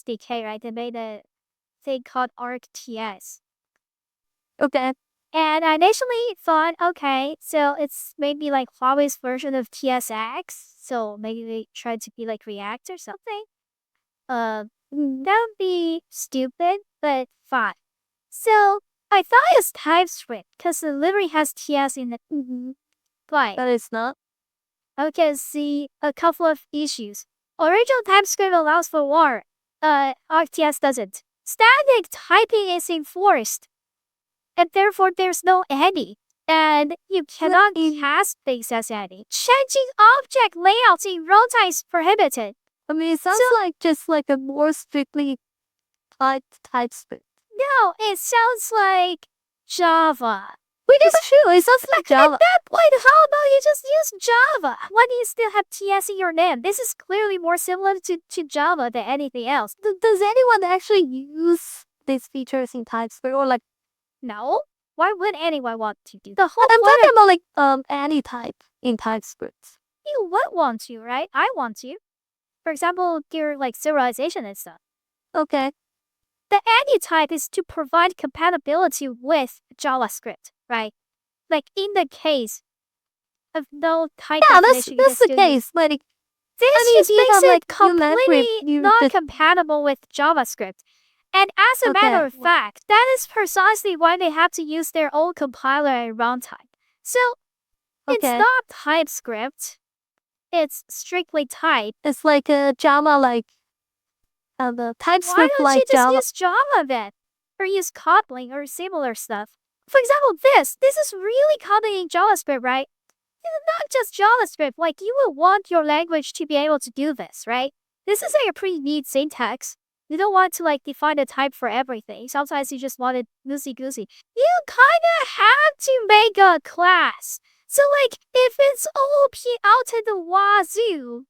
SDK, right? They made a thing called ArcTS. Okay. And I initially thought, okay, so it's maybe like Huawei's version of TSX. So maybe they tried to be like React or something. That would be stupid, but fine. So I thought it's TypeScript because the library has TS in it. But But it's not. I can see a couple of issues. Original TypeScript allows for war. ArcTS doesn't. Static typing is enforced, and therefore there's no any. And you cannot cast things as any. Changing object layouts in runtime is prohibited. I mean, it sounds like just like a more strictly typed TypeScript. No, it sounds like Java. Which is true, it sounds like Java. At that point, how about you just use Java? Why do you still have TS in your name? This is clearly more similar to Java than anything else. Does anyone actually use these features in TypeScript or like? No. Why would anyone want to do the whole I'm talking about like any type in TypeScript. You would want to, right? I want to. For example, gear like serialization and stuff. Okay. The any type is to provide compatibility with JavaScript, right? Like in the case of no type definition. Yeah, that's the case. But this just makes it completely not compatible with JavaScript. And as a matter of fact, that is precisely why they have to use their own compiler at runtime. So it's not TypeScript. It's strictly type. It's like a Java like the TypeScript like Java. Why don't you just use Java then? Or use Kotlin or similar stuff. For example, this is really Kotlin in JavaScript, right? It's not just JavaScript. Like, you would want your language to be able to do this, right? This is like a pretty neat syntax. You don't want to like define a type for everything. Sometimes you just want it loosey-goosey. You kinda have to make a class. So like, if it's OP out to the wazoo,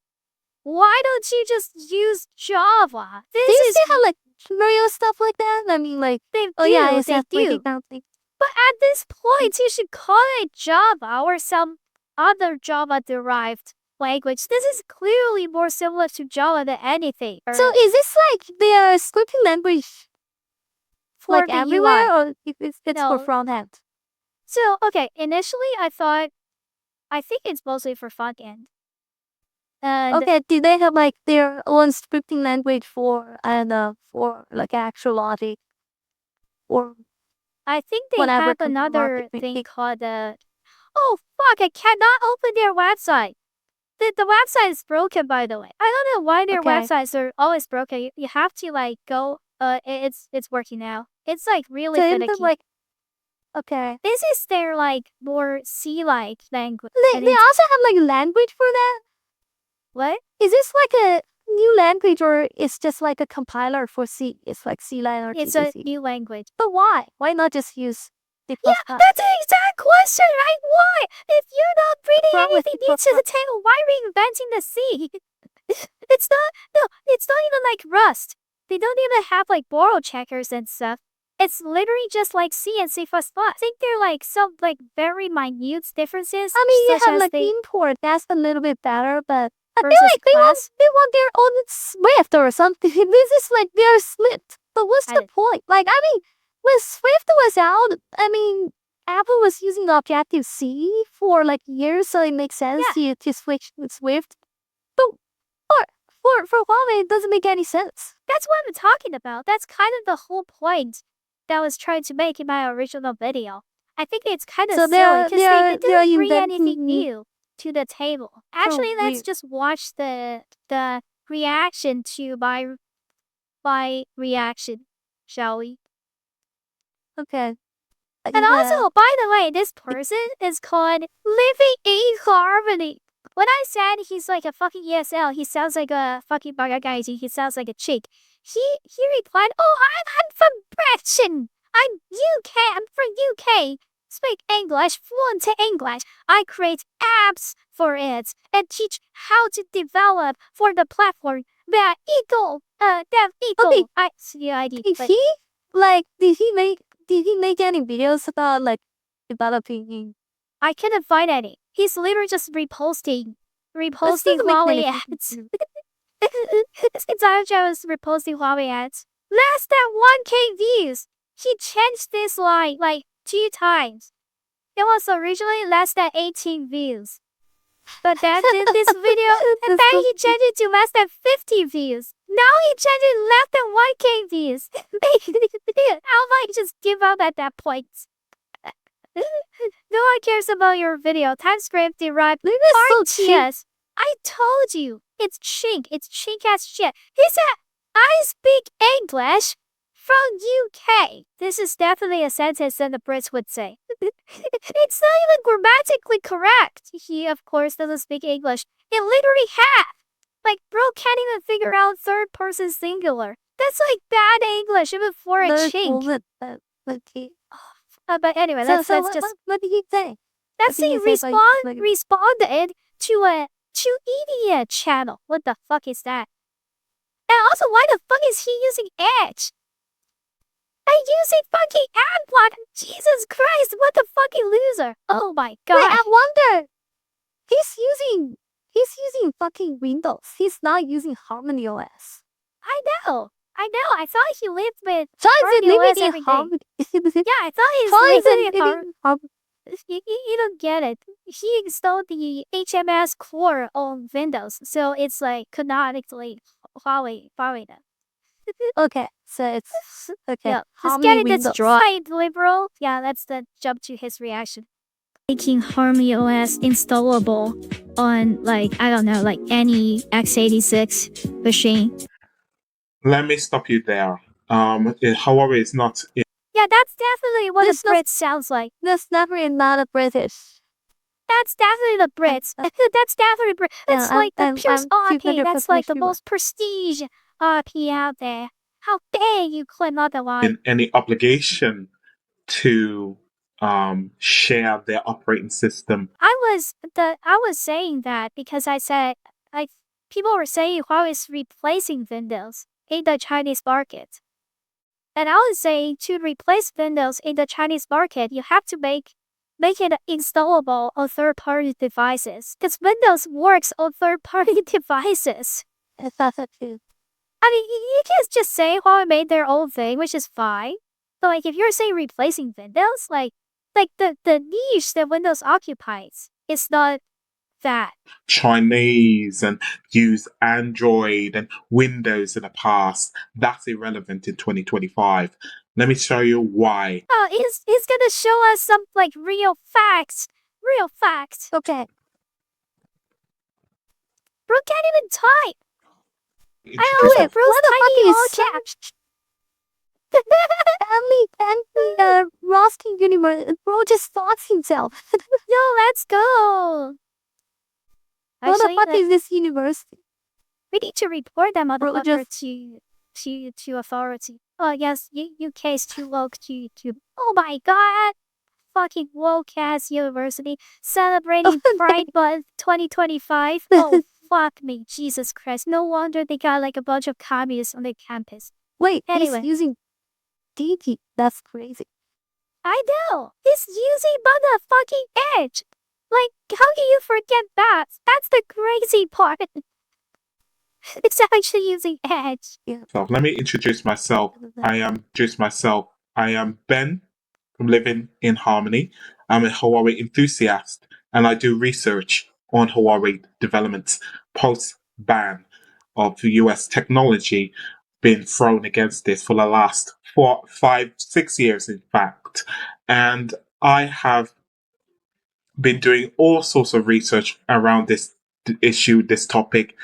why don't you just use Java? Do you still have like Mario stuff like that? I mean, like they do. But at this point, you should call it Java or some other Java-derived language. This is clearly more similar to Java than anything. So is this like their scripting language for like the everywhere, UI? or it's for front end? So okay, initially I think it's mostly for front end. Okay, do they have like their own scripting language for like actual logic? Or I think they have another thing called oh fuck, I cannot open their website. The website is broken, by the way. I don't know why their websites are always broken. You have to like go it's working now. It's like really finicky. Like, okay. This is their like more C-like language. They also have like language for that? What? Is this like a new language, or it's just like a compiler for C? It's like C-line or It's a new language. But why? Why not just use yeah, that's the exact question, right? Why? If you're not bringing anything new to the table, why reinventing the C? It's not even like Rust. They don't even have like borrow checkers and stuff. It's literally just like C and C++. I think they're like some like very minute differences. I mean, you have like import. That's a little bit better, but I feel like they want their own Swift or something. This is like their split. But what's the point? Like, I mean, when Swift was out, I mean, Apple was using Objective-C for like years, so it makes sense to switch with Swift. But for Huawei, it doesn't make any sense. That's what I'm talking about. That's kind of the whole point that I was trying to make in my original video. I think it's kind of silly because they didn't bring anything new to the table. Actually, let's just watch the reaction to my reaction, shall we? Okay. And also, by the way, this person is called Living in Harmony. When I said he's like a fucking ESL, he sounds like a fucking guy. He sounds like a chick. He replied, "Oh, I'm from Britain. I'm from UK. Speak English, fluent English. I create apps for it and teach how to develop for the platform. Dev Eagle. Okay. Did he make any videos about like developing? I couldn't find any. He's literally just reposting Huawei ads. Since was reposting Huawei ads, less than 1K views. He changed this line like 2 times. It was originally less than 18 views. But then did this video, and then he changed it to less than 50 views. Now he changed it less than 1K views. I might just give up at that point. No one cares about your video. TypeScript derived RTS. I told you. It's chink. It's chink as shit. He said, I speak English from UK. This is definitely a sentence that the Brits would say. It's not even grammatically correct. He, of course, doesn't speak English. It literally half. Like, bro can't even figure out third person singular. That's like bad English even for a chink. But anyway, let's just. What did he say? Let's see. Responded to a idiot channel. What the fuck is that? And also, why the fuck is he using Edge? I'm using fucking AdBlock. Jesus Christ, what the fucking loser! Oh my god! Wait, I wonder. He's using fucking Windows. He's not using Harmony OS. I know. I thought he lived with Harmony OS in every day. Harmony. Yeah, I thought he's living in Harmony. You don't get it. He installed the HMS core on Windows, so it's like canonically Huawei now. Okay, so it's okay. Yeah, just get it destroyed, liberal. Yeah, that's the jump to his reaction. Making Harmony OS installable on like, I don't know, like any x86 machine. Let me stop you there. Huawei is not. Yeah, that's definitely what the Brits sounds like. That's definitely not a British. That's definitely the Brits. That's definitely Brit. That's like the purest RP. That's like the most prestige RP out there. How dare you claim otherwise? In any obligation to share their operating system. I was saying that because I said people were saying Huawei is replacing Windows in the Chinese market. And I was saying to replace Windows in the Chinese market, you have to make it installable on third-party devices. Because Windows works on third-party devices. It's not so true. I mean, you can't just say Huawei made their own thing, which is fine. But like, if you're saying replacing Windows, like the niche that Windows occupies, it's not that. Chinese and use Android and Windows in the past. That's irrelevant in 2025. Let me show you why. Oh, he's gonna show us some like real facts. Real facts. Okay. Bro can't even type. I Introduce know it. Bro's tiny all caps. Family, Roskin Universe. Bro just thoughts himself. Yo, let's go. What the fuck is this university? We need to report that Bro, motherfucker to authority. Oh yes, UK is too woke to. Oh my god. Fucking woke ass university celebrating Pride Month 2025. Oh fuck me, Jesus Christ! No wonder they got like a bunch of communists on their campus. Wait, anyway, he's using DT. That's crazy. I know. He's using motherfucking Edge. Like, how can you forget that? That's the crazy part. It's actually using Edge. Yeah. So let me introduce myself. I am Ben from Living in Harmony. I'm a Huawei enthusiast and I do research on Huawei developments post-ban of the US technology being thrown against this for the last 4, 5, 6 years, in fact. And I have been doing all sorts of research around this issue, this topic.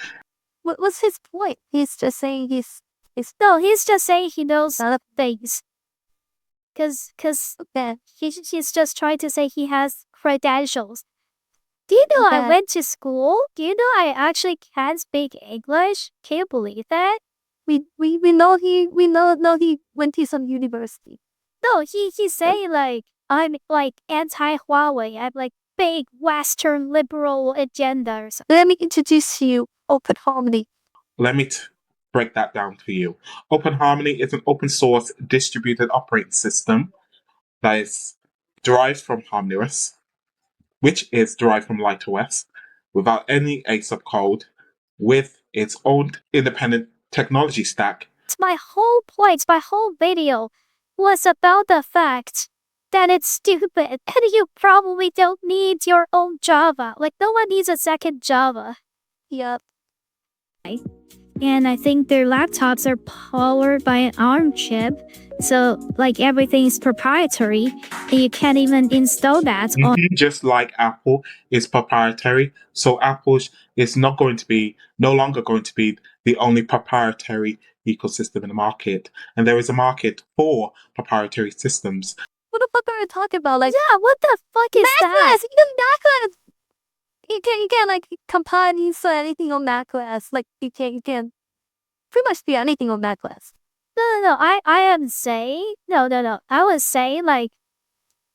What's his point? He's just saying he's just saying he knows things. Cause okay. he's just trying to say he has credentials. Do you know I went to school? Do you know I actually can speak English? Can you believe that? We know he went to some university. No, he's saying like I'm like anti-Huawei. I'm like big Western liberal agenda or something. Let me introduce you Open Harmony. Let me break that down for you. Open Harmony is an open source distributed operating system that is derived from HarmonyOS, which is derived from LightOS, without any ASUP code, with its own independent technology stack. My whole point, my whole video was about the fact that it's stupid and you probably don't need your own Java. Like, no one needs a second Java. Yep. And I think their laptops are powered by an ARM chip. So, like, everything's proprietary, and you can't even install that on. Just like Apple is proprietary, so Apple is no longer going to be the only proprietary ecosystem in the market, and there is a market for proprietary systems. What the fuck are you talking about? Like, Yeah, what the fuck is that? macOS, even macOS. You can like compile and install anything on macOS. Like you can pretty much do anything on macOS. No. I am saying no. I was saying like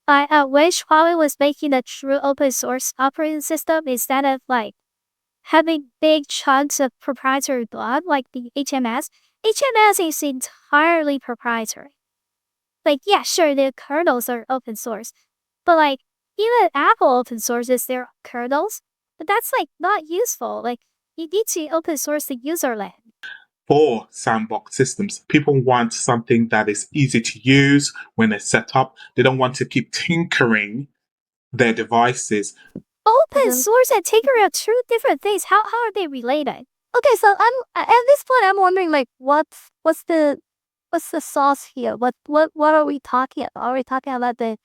I wish Huawei was making a true open source operating system instead of like having big chunks of proprietary block like the HMS. HMS is entirely proprietary. Like, yeah, sure, the kernels are open source, but like even Apple open sources their kernels, but that's like not useful. Like, you need to open source the user land. For sandbox systems, people want something that is easy to use when it's set up. They don't want to keep tinkering their devices. Open source and Tinker are two different things. How are they related? Okay, so I'm at this point I'm wondering like what's the sauce here? What are we talking about? Are we talking about the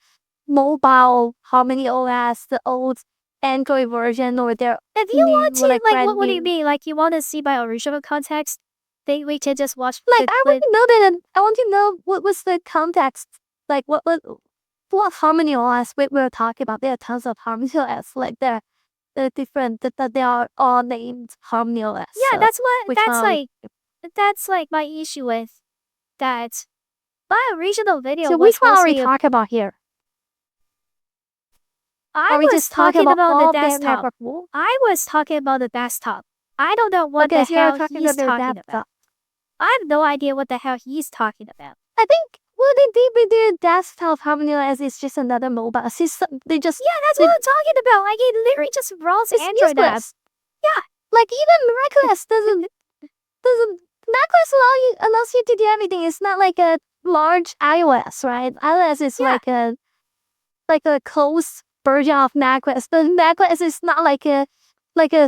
mobile Harmony OS, the old Android version, or their If you want to, like, brand what do you new? mean? Like, you want to see my original context? We can just watch. Like I want to know that, and I want to know what was the context. Like what Harmony OS we were talking about. There are tons of Harmony OS. Like they're different. That they are all named Harmony OS. Yeah, so that's what. which That's one- that's like my issue with that. My original video So was which one are we mostly talking about here? I Are we was just talking talking about about the all their desktop. network wall? I was talking about the desktop. I don't know what Okay, the so you're hell talking he's about their talking desktop. about. I have no idea what the hell he's talking about. I think what they did with their desktop Harmony OS is just another mobile system. They just Yeah, that's what I'm talking about. Like, it literally just runs it's Android apps. useless. Yeah. Like even macOS doesn't macOS allows you to do everything. It's not like a large iOS, right? iOS is Yeah. like a closed version of macOS. The macOS is not like a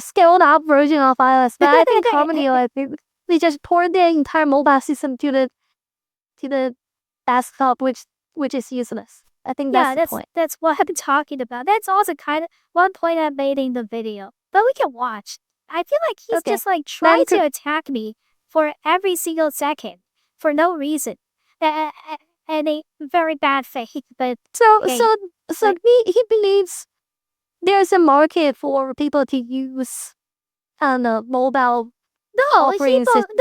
scaled up version of iOS. But I think Harmony OS they just poured their entire mobile system to the desktop, which is useless. I think that's the point. That's what I'm talking about. That's also kind of one point I made in the video. But we can watch. I feel like he's Okay. just like trying to attack me for every single second for no reason. And a very bad faith. But So hey, so he believes there's a market for people to use mobile no, operating system.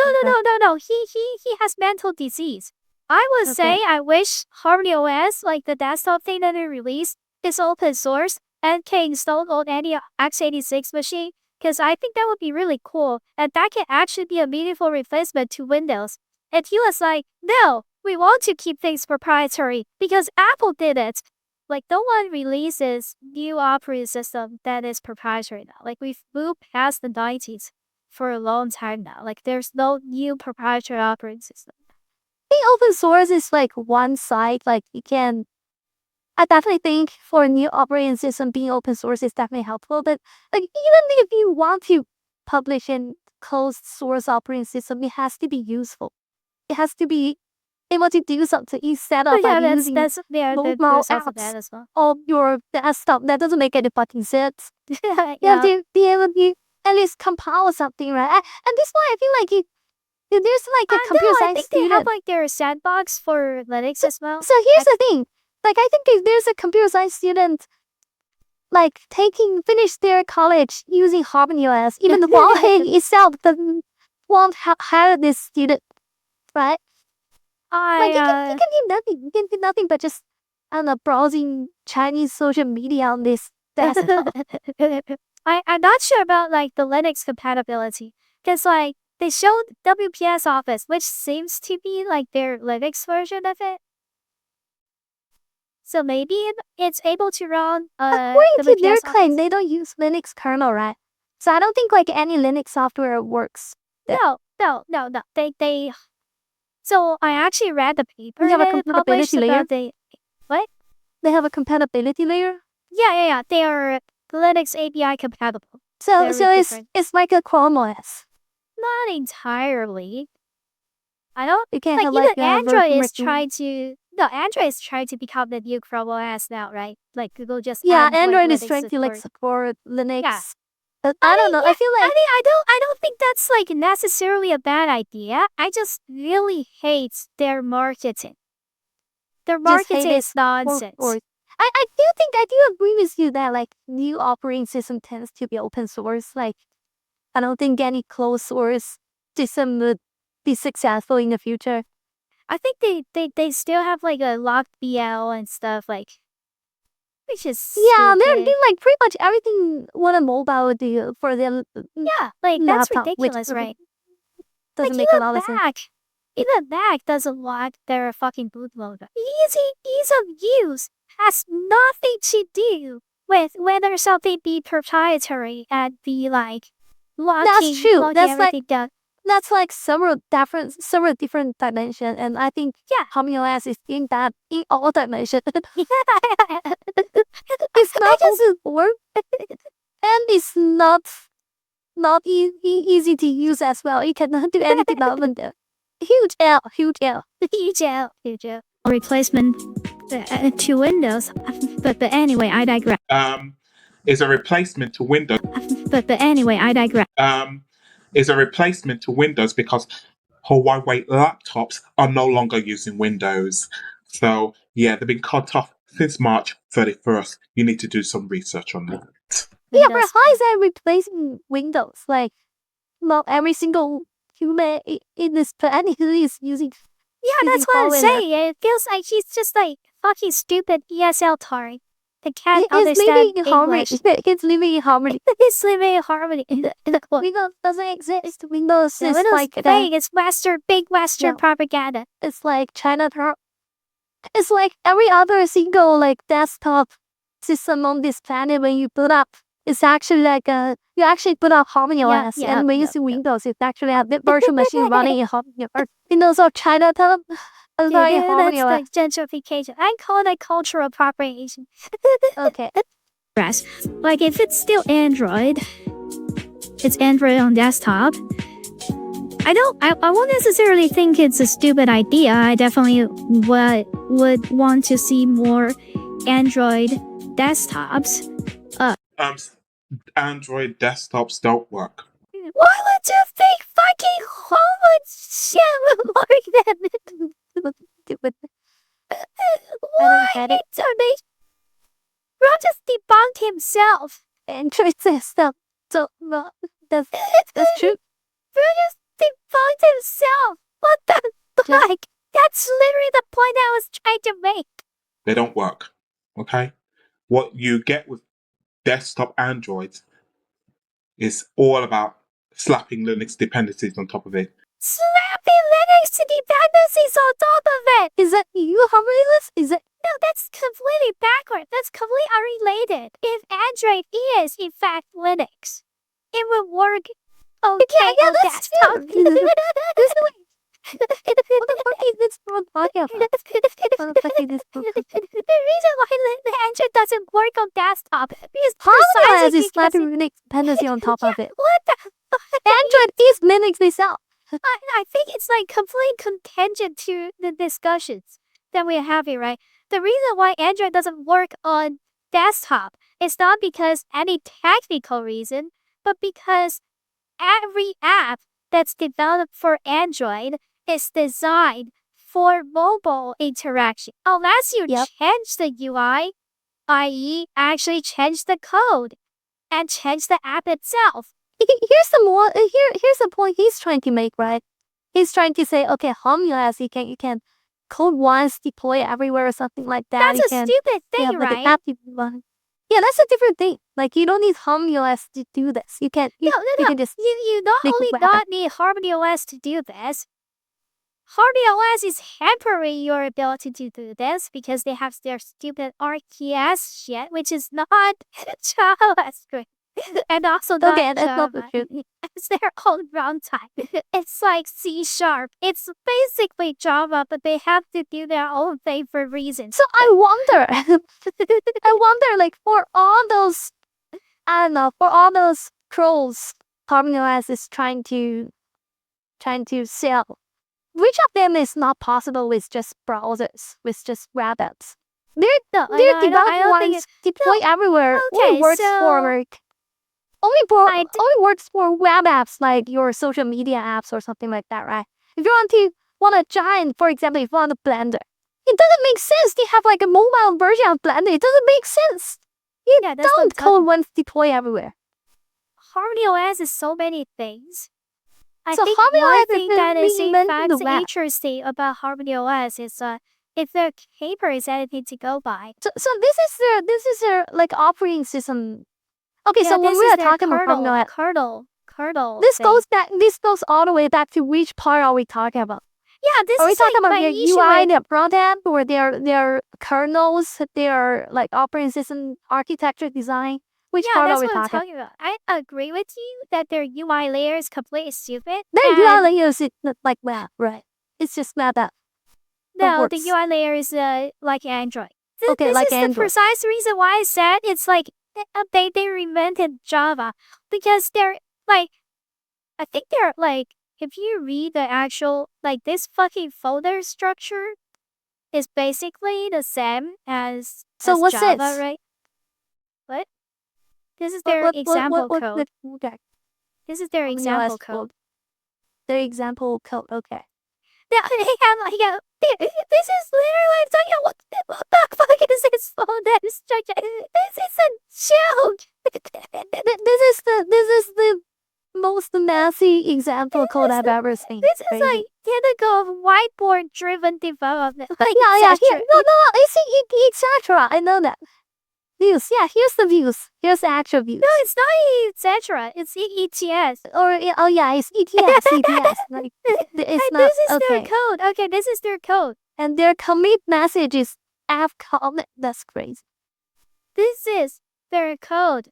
no. He has mental disease. I would say I wish Harmony OS, like the desktop thing that they released, is open source and can install on any x86 machine, because I think that would be really cool, and that can actually be a meaningful replacement to Windows. And he was like, no, we want to keep things proprietary because Apple did it. Like, no one releases new operating system that is proprietary now. Like, we've moved past the 90s for a long time now. Like, there's no new proprietary operating system. I think open source is like one side. Like you can, I definitely think for a new operating system, being open source is definitely helpful. But like even if you want to publish in closed source operating system, it has to be useful. It has to be able to do something instead of using there's mobile also that apps as well. on your desktop. That doesn't make any fucking sense. Yeah. You have to be able to at least compile something, right? And this one, I feel like there's like a computer I science think student. they have like their sandbox for Linux as well. So here's the thing. Like I think if there's a computer science student like finished their college using Harmony OS, even the Huawei itself won't hire this student, right? Like you can do nothing. You can do nothing but just I don't know, browsing Chinese social media on this desktop. I'm not sure about like the Linux compatibility, because like they showed WPS Office, which seems to be like their Linux version of it. So maybe it's able to run According to WPS their claim, Office. they don't use Linux kernel, right? So I don't think like any Linux software works. No. They. So I actually read the paper They have a that they published compatibility layer. about the what? They have a compatibility layer. Yeah. They are Linux API compatible. So Very it's different. it's like a Chrome OS. Not entirely. I don't You can't like have even like a Android is virtual- trying to Android is trying to become the new Chrome OS now, right? Like Google just Yeah, added, like, Android is Linux trying to like support. support Linux. Yeah. I don't know. I feel like I don't think that's like necessarily a bad idea. I just really hate their marketing. Their just hate marketing it is nonsense. I do agree with you that like new operating system tends to be open source. Like I don't think any closed source system would be successful in the future. I think they still have like a locked BL and stuff, like, which is Yeah, they're stupid. like pretty much everything what a mobile would do for their Yeah, like that's laptop, which ridiculous, right? doesn't Like make a lot of sense. even Mac doesn't lock their fucking bootloader. Ease of use has nothing to do with whether something be proprietary and be like locking true. That's everything down. That's like several different dimensions, and I think Yeah. HarmonyOS is in all dimensions. It's I not just- open source, and it's not easy to use as well. You cannot do any development there. Huge L. Huge L. Replacement to Windows. But anyway, I digress. Is a replacement to Windows. But anyway, I digress. Is a replacement to Windows because Huawei laptops are no longer using Windows. So yeah, they've been cut off since March 31st. You need to do some research on that. Yeah, but how is that replacing Windows? Like, not every single human in this planet is using. Yeah, that's what I'm saying. It feels like she's just like fucking stupid ESL tard. They can't understand English. It's living in harmony. It's living in harmony. Windows doesn't exist. Windows is Windows like fake. It's big Western propaganda. It's like Chinatown. It's like every other single like desktop system on this planet. When you boot up, it's actually like you actually put up HarmonyOS, and when you see Windows, it's actually a virtual machine running in HarmonyOS. Windows or Chinatown. That's like gentrification. I call that cultural appropriation. Okay. Like if it's still Android, it's Android on desktop. I won't necessarily think it's a stupid idea. I definitely would want to see more Android desktops. Android desktops don't work. Why would you think fucking Huawei shit would work then? Why? Ron just debunked himself. Android desktop. So that's true. Ron just debunked himself. What the fuck? That's literally the point I was trying to make. They don't work. Okay? What you get with desktop Androids is all about slapping Linux dependencies on top of it. Slapping Linux dependencies on top of it! Is that you, Harmonious? Is it? No, that's completely backward. That's completely unrelated. If Android is, in fact, Linux, it would work okay on desktop. What the fuck is this from podcast? What the fuck is this from? The reason why Android doesn't work on desktop is HarmonyOS is slapping Linux dependency on top of it. What the fuck? Android is Linux itself. I think it's like completely contingent to the discussions that we're having, right? The reason why Android doesn't work on desktop is not because any technical reason, but because every app that's developed for Android is designed for mobile interaction. Unless you change the UI, i.e. actually change the code and change the app itself. Here's the point he's trying to make, right? He's trying to say, okay, HarmonyOS, you can code once, deploy everywhere or something like that. That's a stupid thing, right? Yeah, that's a different thing. Like you don't need HarmonyOS to do this. You can you can just you not only not need HarmonyOS to do this. HarmonyOS is hampering your ability to do this because they have their stupid RTS shit, which is not JavaScript. And also not Okay, that's not the Java. truth. It's their own runtime. It's like C#. It's basically Java, but they have to do their own thing for reasons. So I wonder, like for all those, I don't know, for all those trolls Harmony OS is trying to sell, which of them is not possible with just browsers, with just web apps? Their No, their developed I don't think ones deploy everywhere. Okay, only works so for only works for web apps like your social media apps or something like that, right? If you want a giant, for example, if you want a Blender, it doesn't make sense to have like a mobile version of Blender. It doesn't make sense. You Yeah, that's what I'm don't code ones deploy everywhere. Harmony OS is so many things. I So think Harmony one OS thing is that is in reinventing fact the web. interesting about Harmony OS is if the paper is anything to go by. So this is their like operating system. Okay, Yeah, so when this we is are their talking about Harmony OS, kernel this thing. goes all the way back to which part are we talking about? Yeah, this Are we is talking like about my their issue UI, with their front end, or their kernels, their like operating system architecture design? Which yeah, part are that's we what I'm talking? talking about. I agree with you that their UI layer is completely stupid. Their and UI layer is like web, right? It's just web app. No, the works. UI layer is like Android. Okay, This like is the Android. precise reason why I said it's like they reinvented Java because they're like I think they're like if you read the actual like this fucking folder structure is basically the same as So what's Java, this? right? What? This is their example code. Okay. This is their Harmony example OS code. Their example code. Okay. Yeah, this is literally like talking about what the fuck is this folder structure? This is a joke. This is the most messy example code I've ever seen. This is like typical of whiteboard driven development. Like yeah. Here, no. It's etc. I know that. Views. Yeah, here's the views. Here's the actual views. No, it's not etc. It's ETS. Or oh yeah, it's ETS. ETS. Like it's not This is okay. their code. Okay, this is their code. And their commit message is fcom. That's crazy. This is their code.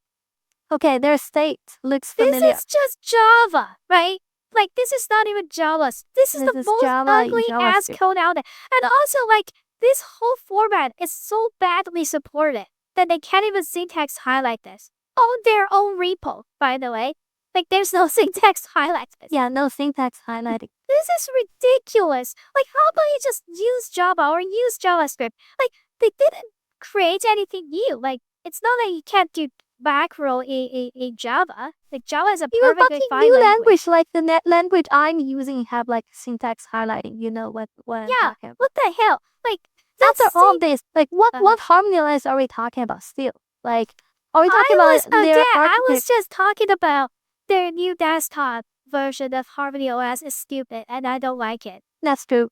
Okay, their state looks familiar. This is just Java, right? Like this is not even Java. This is the most ugly ass code out there. And also like this whole format is so badly supported that they can't even syntax highlight this. On their own repo, by the way. Like there's no syntax highlight this. Yeah, no syntax highlighting. This is ridiculous. Like how about you just use Java or use JavaScript? Like they didn't create anything new. Like it's not that you can't do macro in Java. Like Java is a perfectly fine new language. Like the net language I'm using have like syntax highlighting. You know what I'm talking about. What the hell? Like after all this, like what Harmony OS are we talking about still? Like are we talking about their I was just talking about their new desktop version of Harmony OS is stupid and I don't like it. That's true.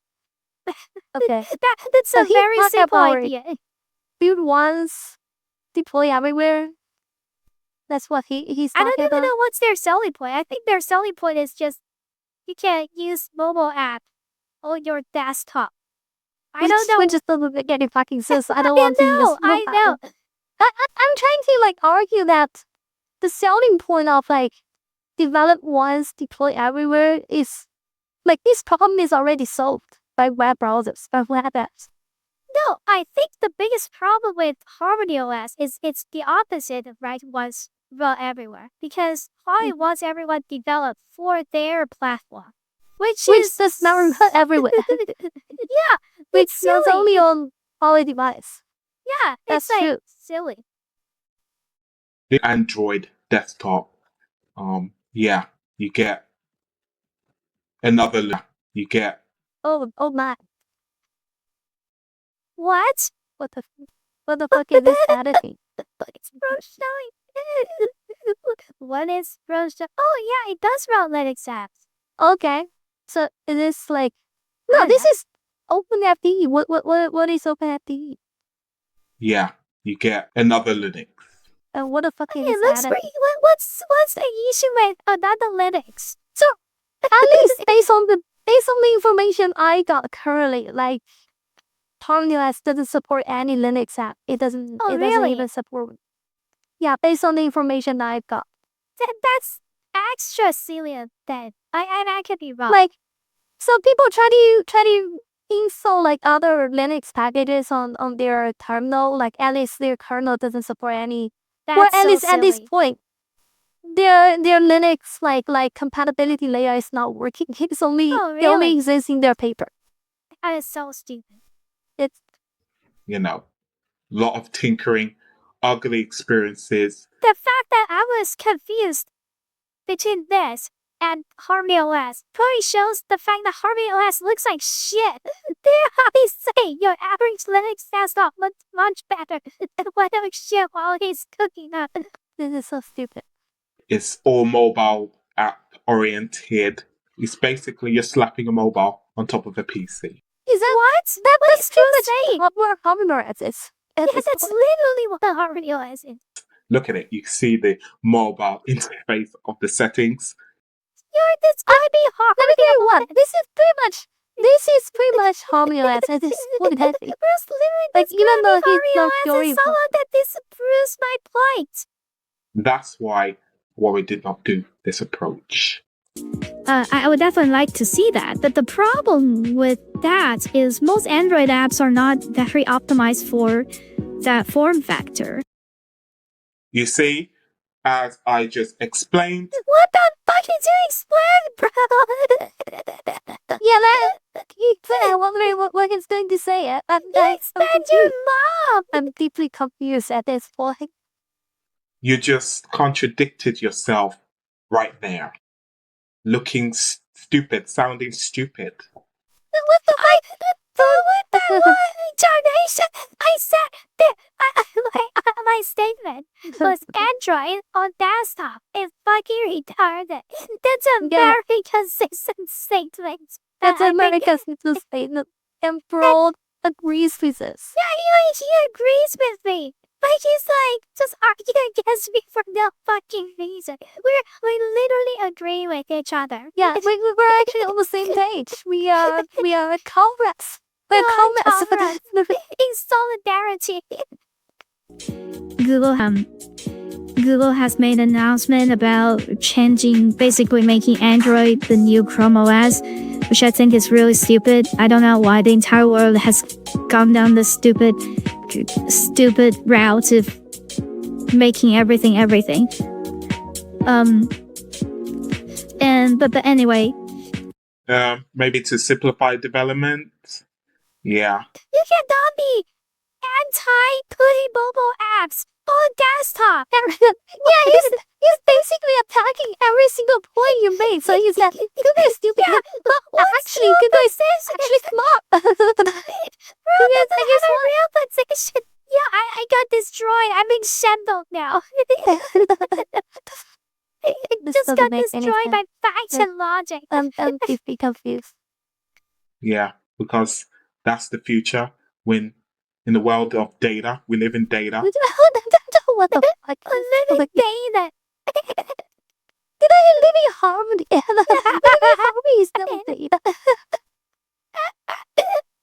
Okay. That's a very simple idea. Build once, deploy everywhere. That's what he's talking about. I don't even know what's their selling point. I think their selling point is just you can use mobile app on your desktop. I don't know. Which just doesn't get any fucking sense. I don't want to use I know. I'm trying to like argue that the selling point of like develop once, deploy everywhere is like this problem is already solved by web browsers, by web apps. No, I think the biggest problem with Harmony OS is it's the opposite of right once, run everywhere. Because Huawei wants everyone developed for their platform. Which does not run everywhere. Yeah, which runs only on Huawei device. Yeah, that's like true. Silly. The Android desktop. Yeah, you get another. You get. Oh my. What? What the fuck is this editing? It's What is Roche? Oh yeah, it does run Linux apps. Okay, so it is like no, this is OpenFDE. What is OpenFDE? Yeah, you get another Linux. And what the fuck is this editing? What's the issue with another Linux? So at least based on the information I got currently, like Harmony OS doesn't support any Linux app. It doesn't. Doesn't even support. Yeah, based on the information that I got. That's extra salient then. I could be wrong. Like, so people try to install like other Linux packages on their terminal. Like at least their kernel doesn't support any. Or That's at so least at this silly. point, their Linux like compatibility layer is not working. It's only Oh, it only really? exists in their paper. That is so stupid. It's You know, lot of tinkering, ugly experiences. The fact that I was confused between this and Harmony OS probably shows the fact that Harmony OS looks like shit. Dare I say your average Linux desktop looks much better than whatever shit while he's cooking up. this is so stupid. It's all mobile app oriented. It's basically you're slapping a mobile on top of a PC. Is that What? that's What too is much saying? hardware as is. Yeah, that's literally what the Harmony OS is. Look at it. You can see the mobile interface of the settings. You're describing Let me Harmony tell you what. OS. This is pretty much Harmony OS at this point. I think. Bruce literally Like even though describing he's not Harmony OS Fury, as someone that disapproves my plight. That's why Huawei did not do this approach. I would definitely like to see that, but the problem with that is most Android apps are not very optimized for that form factor. You see, as I just explained, What the fuck did you explain, bro? yeah, I'm wondering what he's going to say. I'm Explain your mom. I'm deeply confused at this point. you just contradicted yourself right there. Looking stupid, sounding stupid. What the incarnation? I said that my statement was Android on desktop is fucking retarded. That's a Yeah. very consistent statement. That's I a very think- consistent statement, and Broad agrees with this. Yeah, he agrees with me. But he's like, just arguing against me for no fucking reason. We literally agree with each other. Yeah, we're actually on the same page. We are comrades. We're comrades. In solidarity. Google has made an announcement about basically making Android the new Chrome OS, which I think is really stupid. I don't know why the entire world has gone down this stupid route of making everything. But anyway, Maybe to simplify development. Yeah. you cannot be anti-putting mobile apps on desktop. Yeah, he's basically attacking every single point you made. So he's like, Google is stupid. Yeah, Actually, Google is actually smart. That's a real position. Yeah, I got destroyed. I'm being shambled now. It This just doesn't got make any destroyed by sense. facts and logic. I'm deeply confused. Yeah, because that's the future. When in the world of data, we live in data. What the fuck? Living data. Did I live in harmony? Harmony is no data.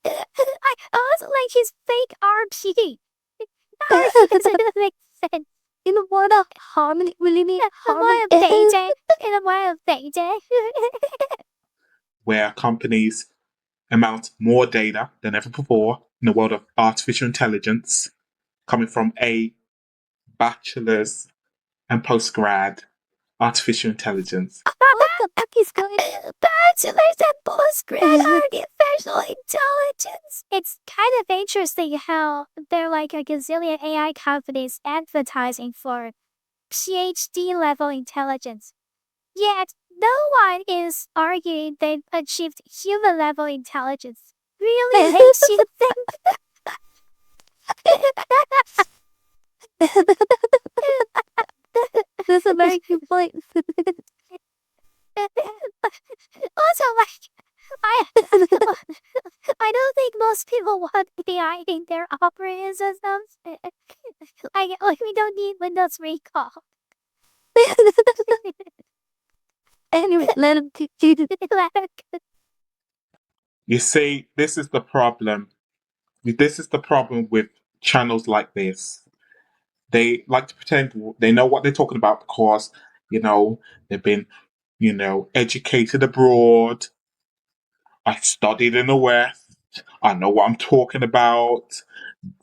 I also like his fake RP. RP doesn't make sense. In the world of harmony, we live in In the harmony. world of data. In the world of data. Where companies amount more data than ever before in the world of artificial intelligence, coming from a bachelor's and postgrad artificial intelligence. What the fuck is going on? Bachelor's and postgrad artificial intelligence. It's kind of interesting how there are like a gazillion AI companies advertising for PhD level intelligence. Yet no one is arguing they've achieved human level intelligence. Really makes you think. This is a very good point. Also, like, I don't think most people want AI in their operating systems. Like, we don't need Windows recall. Anyway, let him continue. You see, this is the problem. This is the problem with channels like this. They like to pretend they know what they're talking about because, they've been, educated abroad. I studied in the West. I know what I'm talking about.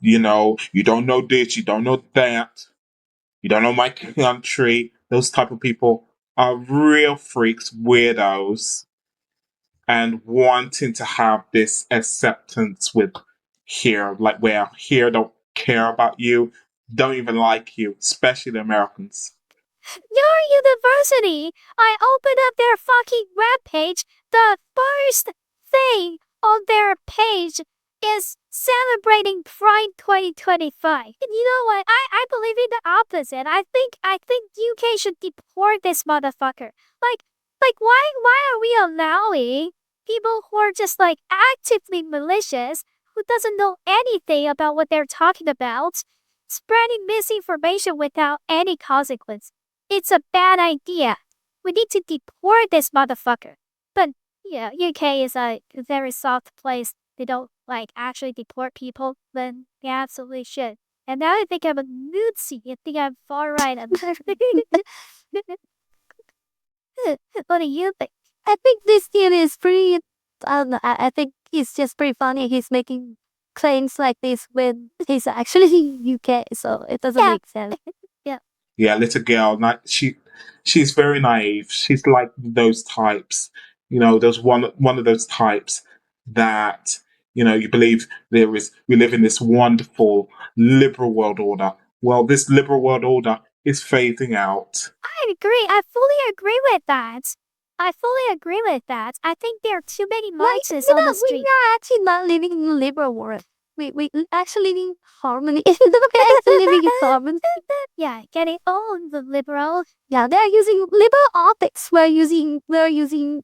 You don't know this, you don't know that. You don't know my country. Those type of people are real freaks, weirdos, and wanting to have this acceptance with here, like where here don't care about you, don't even like you, especially the Americans. Your university! I opened up their fucking webpage. The first thing on their page is celebrating Pride 2025. And you know what? I believe in the opposite. I think UK should deport this motherfucker. Why are we allowing people who are just like actively malicious, who doesn't know anything about what they're talking about, spreading misinformation without any consequence? It's a bad idea. We need to deport this motherfucker. But yeah, UK is a very soft place. They don't actually deport people, then they absolutely should. And now I think I'm a Nazi. I think I'm far right. What do you think? I think this kid is pretty. I don't know. I think he's just pretty funny. He's making claims like this when he's actually in UK, so it doesn't make sense. Yeah, little girl. She's very naive. She's like those types. There's one of those types that you believe we live in this wonderful liberal world order. Well, this liberal world order is phasing out. I agree. I fully agree with that. I think there are too many monsters on the street. We are actually not living in a liberal world. We actually living in harmony. We're actually living in harmony. Yeah, getting owned the liberal. Yeah, they're using liberal optics. We're using WPS.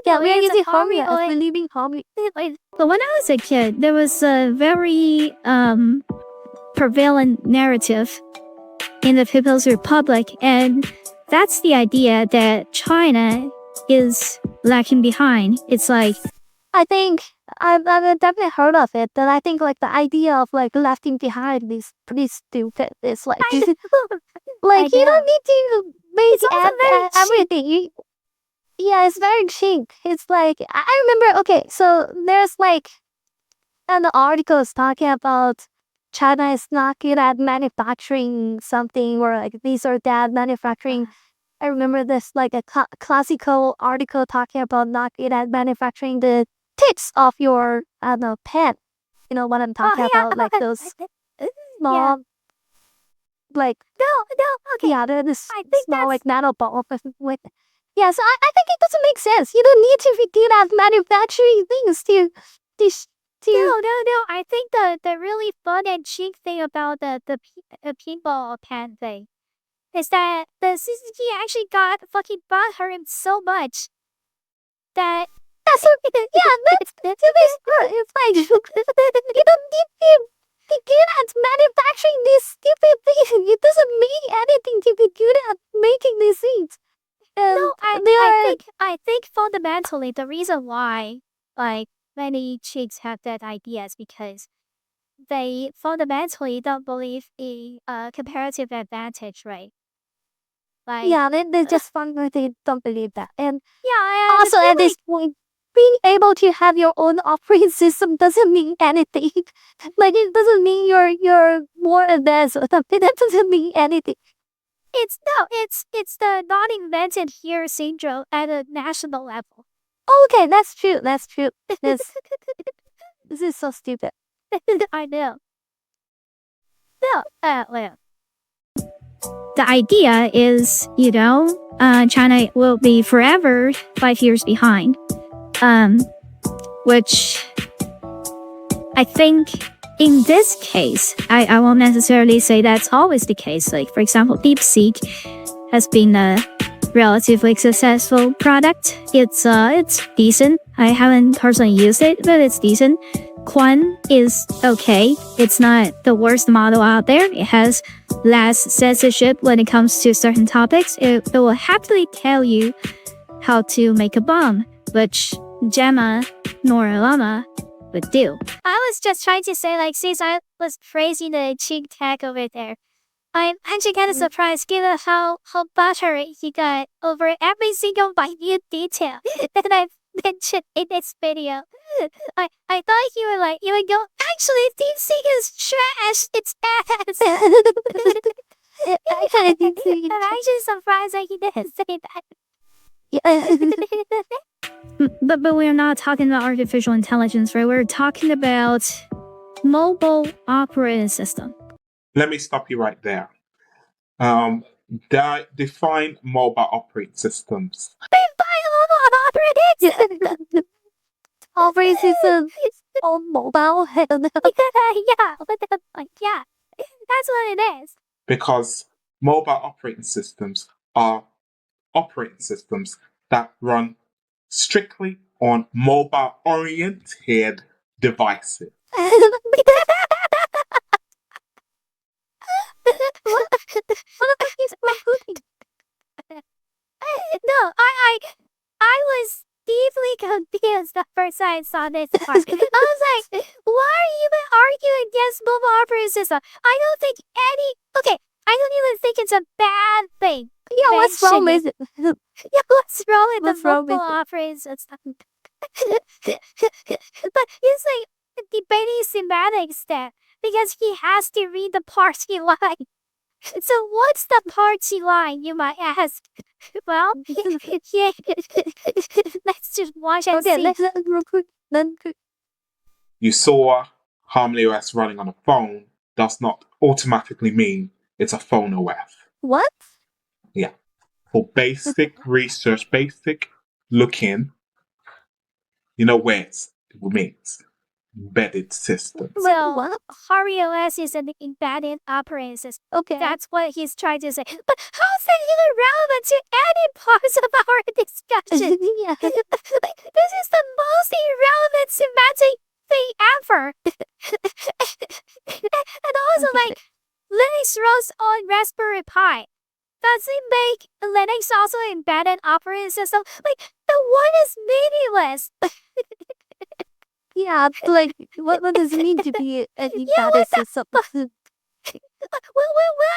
Yeah, we're using harmony. We're living harmony. But when I was a kid, there was a very prevalent narrative in the People's Republic, and that's the idea that China is lacking behind. It's like, I think I've definitely heard of it, but I think the idea of lefting behind is pretty stupid. It's like you don't need to make everything. Yeah, it's very cheap. It's like I remember. Okay, so there's an article talking about China is not good at manufacturing something or this or that manufacturing. I remember this a classical article talking about not good at manufacturing the tips of your pen. You know what I'm talking about? Those small okay. Yeah, they're this small metal ball with yeah, so I think it doesn't make sense. You don't need to be good at manufacturing things to No. I think the really fun and chic thing about the pinball pen thing is that the CCG actually got fucking butthurt so much that that's it's like you don't need to be good at manufacturing these stupid things. It doesn't mean anything to be good at making these things. I think fundamentally the reason why many chicks have that idea is because they fundamentally don't believe in comparative advantage, right? They just fundamentally don't believe that. And also at this point, being able to have your own operating system doesn't mean anything. It doesn't mean you're more advanced or something. That doesn't mean anything. It's the not invented here syndrome at a national level. Okay, that's true. This is so stupid. I know. Well. The idea is, China will be forever 5 years behind. Which I think in this case, I won't necessarily say that's always the case. For example, DeepSeek has been a relatively successful product. It's decent. I haven't personally used it, but it's decent. Quan is okay. It's not the worst model out there. It has less censorship when it comes to certain topics. It will happily tell you how to make a bomb, which Gemma nor Llama would do. I was just trying to say, since was praising the cheap tech over there. I'm actually kind of surprised given how buttery he got over every single minute detail that I've mentioned in this video. I thought you would go, actually, DeepSeek is trash, it's ass. I'm actually surprised that he didn't say that. But we're not talking about artificial intelligence, right? We're talking about mobile operating system. Let me stop you right there. Define mobile operating systems. Operating system on mobile. I don't know. Yeah, that's what it is. Because mobile operating systems are operating systems that run strictly on mobile-oriented devices. No, I was deeply confused the first time I saw this part. I was like, why are you even arguing against mobile operating system? I don't think okay, I don't even think it's a bad thing. Yeah, what's wrong with it? Yeah, what's wrong with What's the wrong mobile with it? operating system? But he's like debating semantics there because he has to read the party line. So what's the party line, you might ask? Well, yeah, let's just watch and Okay, see. let's real quick. Then You saw Harmony OS running on a phone does not automatically mean it's a phone OS. what? Yeah. For basic research, basic looking, you know what it means. Embedded systems. So, What? Harmony OS is an embedded operating system. Okay. That's what he's trying to say. But how is that even relevant to any parts of our discussion? Yeah. This is the most irrelevant semantic thing ever. And also, Okay. Linux runs on Raspberry Pi. Does it make Linux also an embedded operating system? The word is meaningless. Yeah, like what does it mean to be an embedded system? When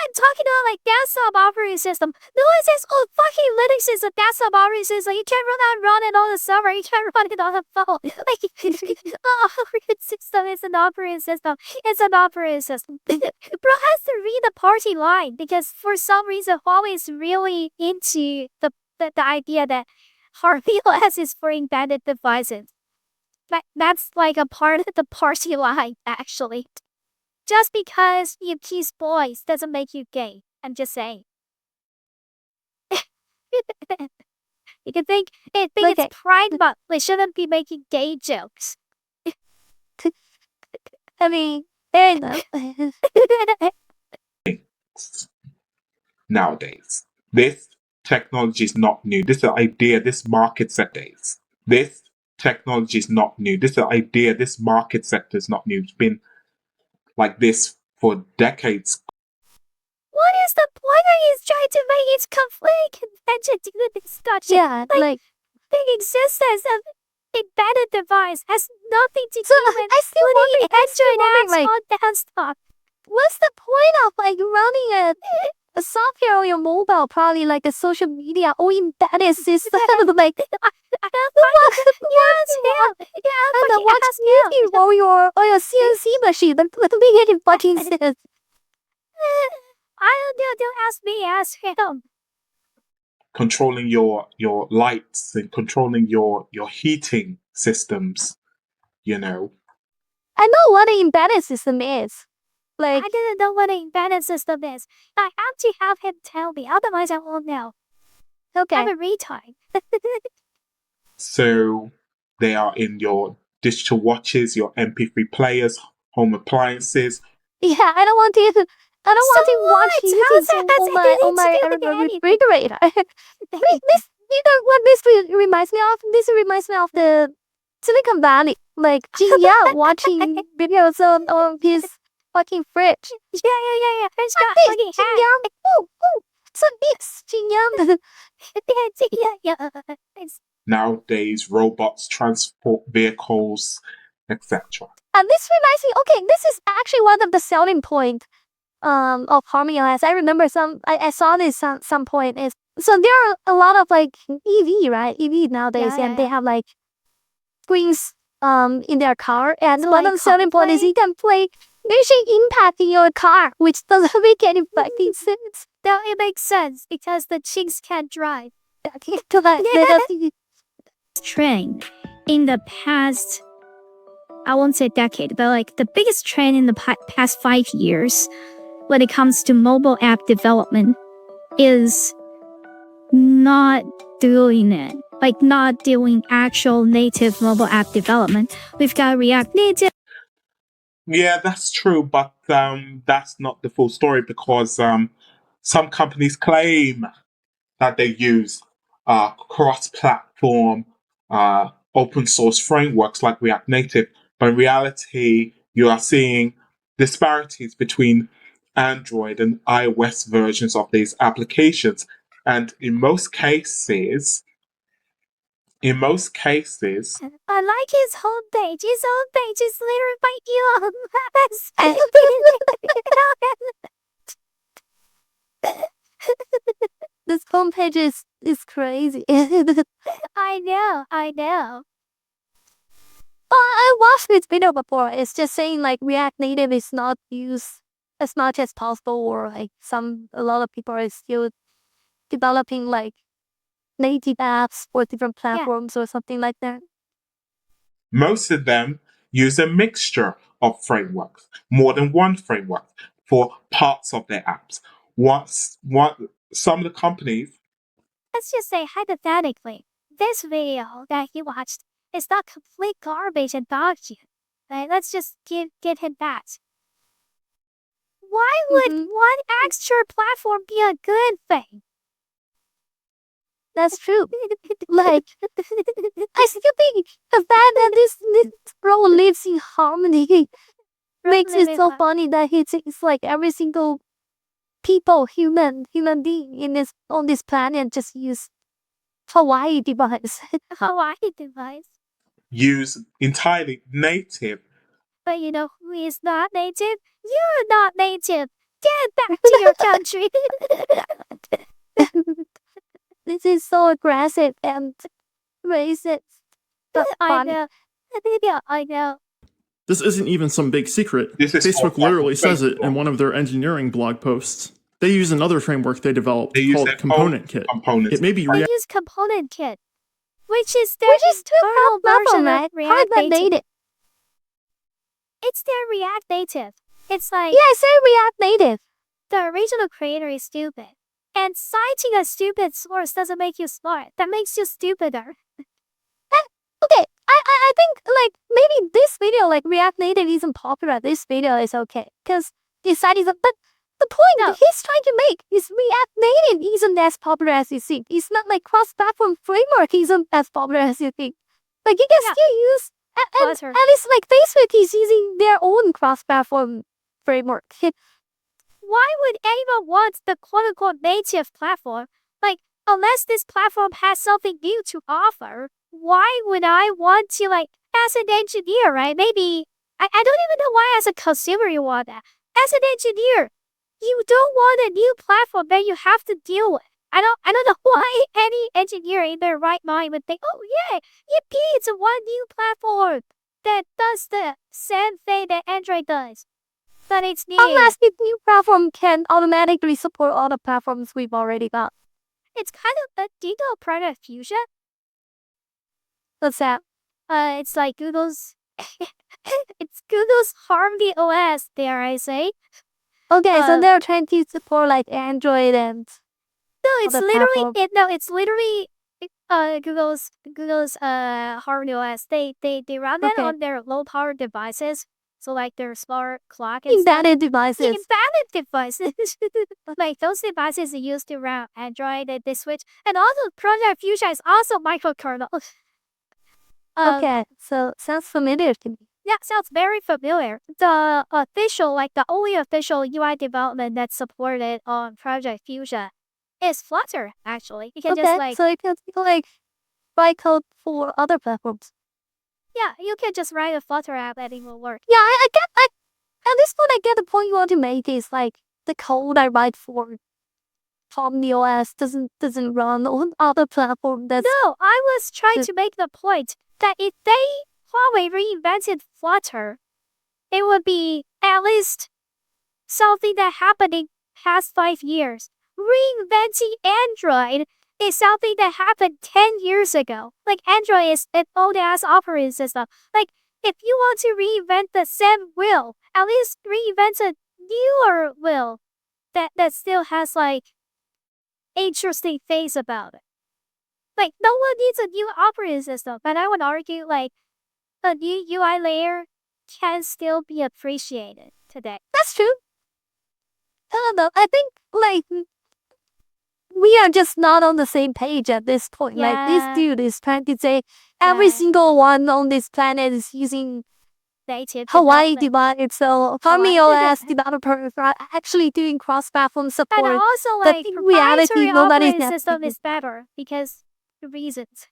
I'm talking about desktop operating system, no one says, oh, fucking Linux is a desktop operating system. You can't run it on the server. You can't run it on the phone. Operating system is an operating system. It's an operating system. Bro has to read the party line because for some reason Huawei is really into the idea that Harmony OS is for embedded devices. That's like a part of the party line, actually. Just because you kiss boys doesn't make you gay. I'm just saying. You can think Okay. it's pride, but we shouldn't be making gay jokes. I mean, fair enough. Nowadays, this technology is not new. This idea, this market sector is. This technology is not new. This idea, this market sector is not new. It's been like this for decades. What is the point of you trying to make it completely convention to the discussion? Yeah, like the existence of embedded device has nothing to so do with I still wondering, Android apps like, on desktop. what's the point of running a software on your mobile, probably like a social media or embedded system? Like and then watch YouTube or your CNC machine. That doesn't make any fucking sense. I don't know. Don't ask me. Ask him. Controlling your lights and controlling your heating systems. You know. I know what an embedded system is. Like I didn't know what an embedded system is. I have to have him tell me, otherwise I won't know. okay. I'm a retard. So they are in your digital watches, your MP3 players, home appliances. Yeah, I don't want to watch YouTube on my refrigerator. This, you know what this reminds me of? This reminds me of the Silicon Valley, like Jin Yang watching videos on his fucking fridge. Yeah. He's got This fucking Jin hat. Yang. So this Jin Yang. Yeah. Nowadays, robots transport vehicles. etc. And this reminds me, okay, this is actually one of the selling point of Harmony OS. I remember I saw this at some point. Is so there are a lot of like EV, right? EV nowadays, Yeah, and they have like screens in their car, and So, one like, of the selling point is CarPlay? you can play Mission Impact in your car, which doesn't make any fucking sense. Though it makes sense because the chicks can't drive. To that, Trend in the past, I won't say decade, but like the biggest trend in the past 5 years when it comes to mobile app development is not doing it. Like not doing actual native mobile app development. We've got React Native. Yeah, that's true, but that's not the full story because some companies claim that they use cross-platform open source frameworks like React Native, but in reality, you are seeing disparities between Android and iOS versions of these applications, and in most cases, I like his homepage. His homepage is literally by Elon Musk. this homepage is crazy. I know. I watched this video before. It's just saying like React Native is not used as much as possible, or like a lot of people are still developing like native apps for different platforms or something like that. most of them use a mixture of frameworks, more than one framework for parts of their apps. Some of the companies, Let's just say hypothetically, this video that he watched is not complete garbage and dog shit. Right? Let's just get him that. Why would one extra platform be a good thing? That's true. Like, I still think the fact that this bro lives in Harmony makes it so funny that it's like every single human being on this planet just use Hawaii device. Hawaii device. use entirely native. But you know who is not native? You're not native. Get back to your country. This is so aggressive and racist. But I funny. know. Yeah, I know. This isn't even some big secret. This is Facebook for literally says it Facebook. in one of their engineering blog posts. They use another framework they developed They use called their Component own Kit. components. It may be They use Component Kit, which is their internal version right? of React How Native. native? It's their React Native. It's like, Yeah, I said React Native. the original creator is stupid. And citing a stupid source doesn't make you smart. That makes you stupider. Okay, I think like maybe this video like React Native isn't popular. This video is okay because decided, but the point No. he's trying to make is React Native isn't as popular as you think. It's not like cross-platform framework isn't as popular as you think. Like you can Yeah. still use Flutter. at least like Facebook is using their own cross-platform framework. Why would anyone want the quote-unquote native platform? Like, unless this platform has something new to offer, why would I want to, like, as an engineer, right? Maybe, I don't even know why as a consumer you want that. As an engineer, you don't want a new platform that you have to deal with. I don't know why any engineer in their right mind would think, oh yeah, yippee, it's one new platform that does the same thing that Android does. But it's new. Unless the new platform can automatically support all the platforms we've already got. It's kind of a do you know Project Fusion? What's that? It's like Google's it's Google's Harmony OS, dare I say. Okay, so they're trying to support like Android and No, it's other literally platform. it's literally Google's Harmony OS. They run it Okay. on their low power devices. So like their smart clock and stuff. Embedded devices. Embedded devices. Like those devices are used to run Android and they switch. And also Project Fusion is also microkernel. Okay, so sounds familiar to me. Yeah, sounds very familiar. The only official UI development that's supported on Project Fusion is Flutter, actually. You can Okay, just like, so you can like write code for other platforms. Yeah, you can just write a Flutter app and it will work. Yeah, I get. At this point, I get the point you want to make is like the code I write for Harmony OS doesn't run on other platforms. That's No, I was trying the- to make the point that if Huawei reinvented Flutter, it would be at least something that happened in past 5 years. Reinventing Android is something that happened 10 years ago. Like Android is an old ass operating system. Like if you want to reinvent the same wheel, at least reinvent a newer wheel that still has like interesting things about it. Like no one needs a new operating system, but I would argue like a new UI layer can still be appreciated today. that's true. I don't know. I think like we are just not on the same page at this point. Like this Yeah. dude is trying to say every Yeah. single one on this planet is using Native Hawaii development. device. So Harmony Hawaii OS developers are actually doing cross-platform And support. also, But like, in reality, proprietary nobody's operating system is better because the reasons.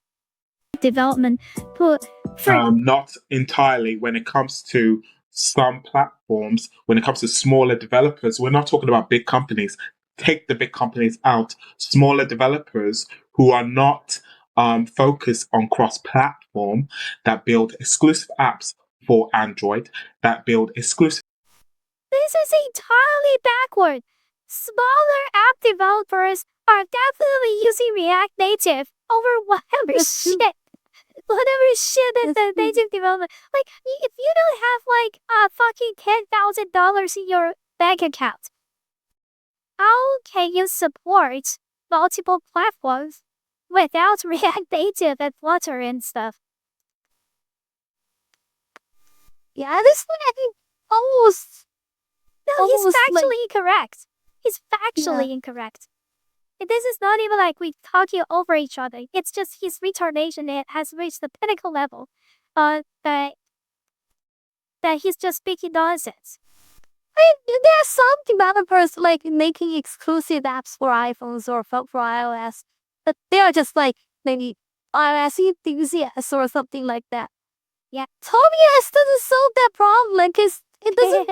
Development put for Not entirely when it comes to some platforms, when it comes to smaller developers. We're not talking about big companies. Take the big companies out. Smaller developers who are not focused on cross platform, that build exclusive apps for Android, that build exclusive. this is entirely backward. Smaller app developers are definitely using React Native over whatever That's true. shit. Whatever shit that the That's true. native development. Like, if you don't have like fucking $10,000 in your bank account, how can you support multiple platforms without React Native and Flutter and stuff? Yeah, at this point, I think almost. No, he's Almost like- factually incorrect. He's factually incorrect. This is not even like we talking over each other. It's just his retardation it has reached the pinnacle level. That he's just speaking nonsense. There are some developers like making exclusive apps for iPhones or for iOS, but they are just like maybe iOS enthusiasts or something like that. Yeah. HomeOS doesn't solve that problem because it doesn't.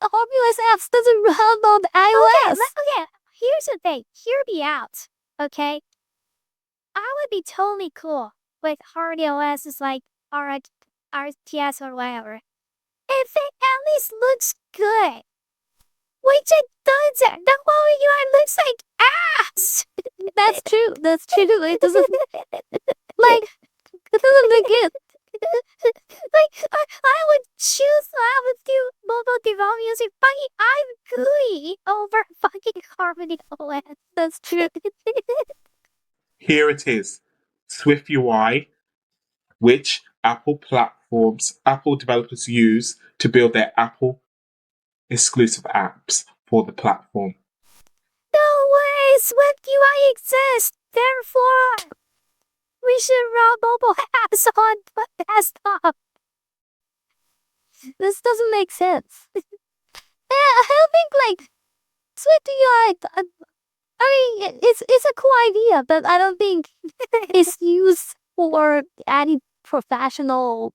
HomeOS apps doesn't run on iOS. Okay, here's the thing. Hear me out, okay? I would be totally cool with Hardy OS is like RTS or whatever. If it at least looks good. Which it doesn't. The Huawei UI looks like ass. That's true. That's true. It doesn't like. It doesn't look good. Like I would choose I would do mobile development using fucking iGUI over fucking Harmony OS. That's true. Here it is, Swift UI, which Apple developers use to build their Apple exclusive apps for the platform. No way, Swift UI exists. Therefore, we should run mobile apps on desktop. This doesn't make sense. I don't think like Swift UI. I mean, it's a cool idea, but I don't think it's used for any professional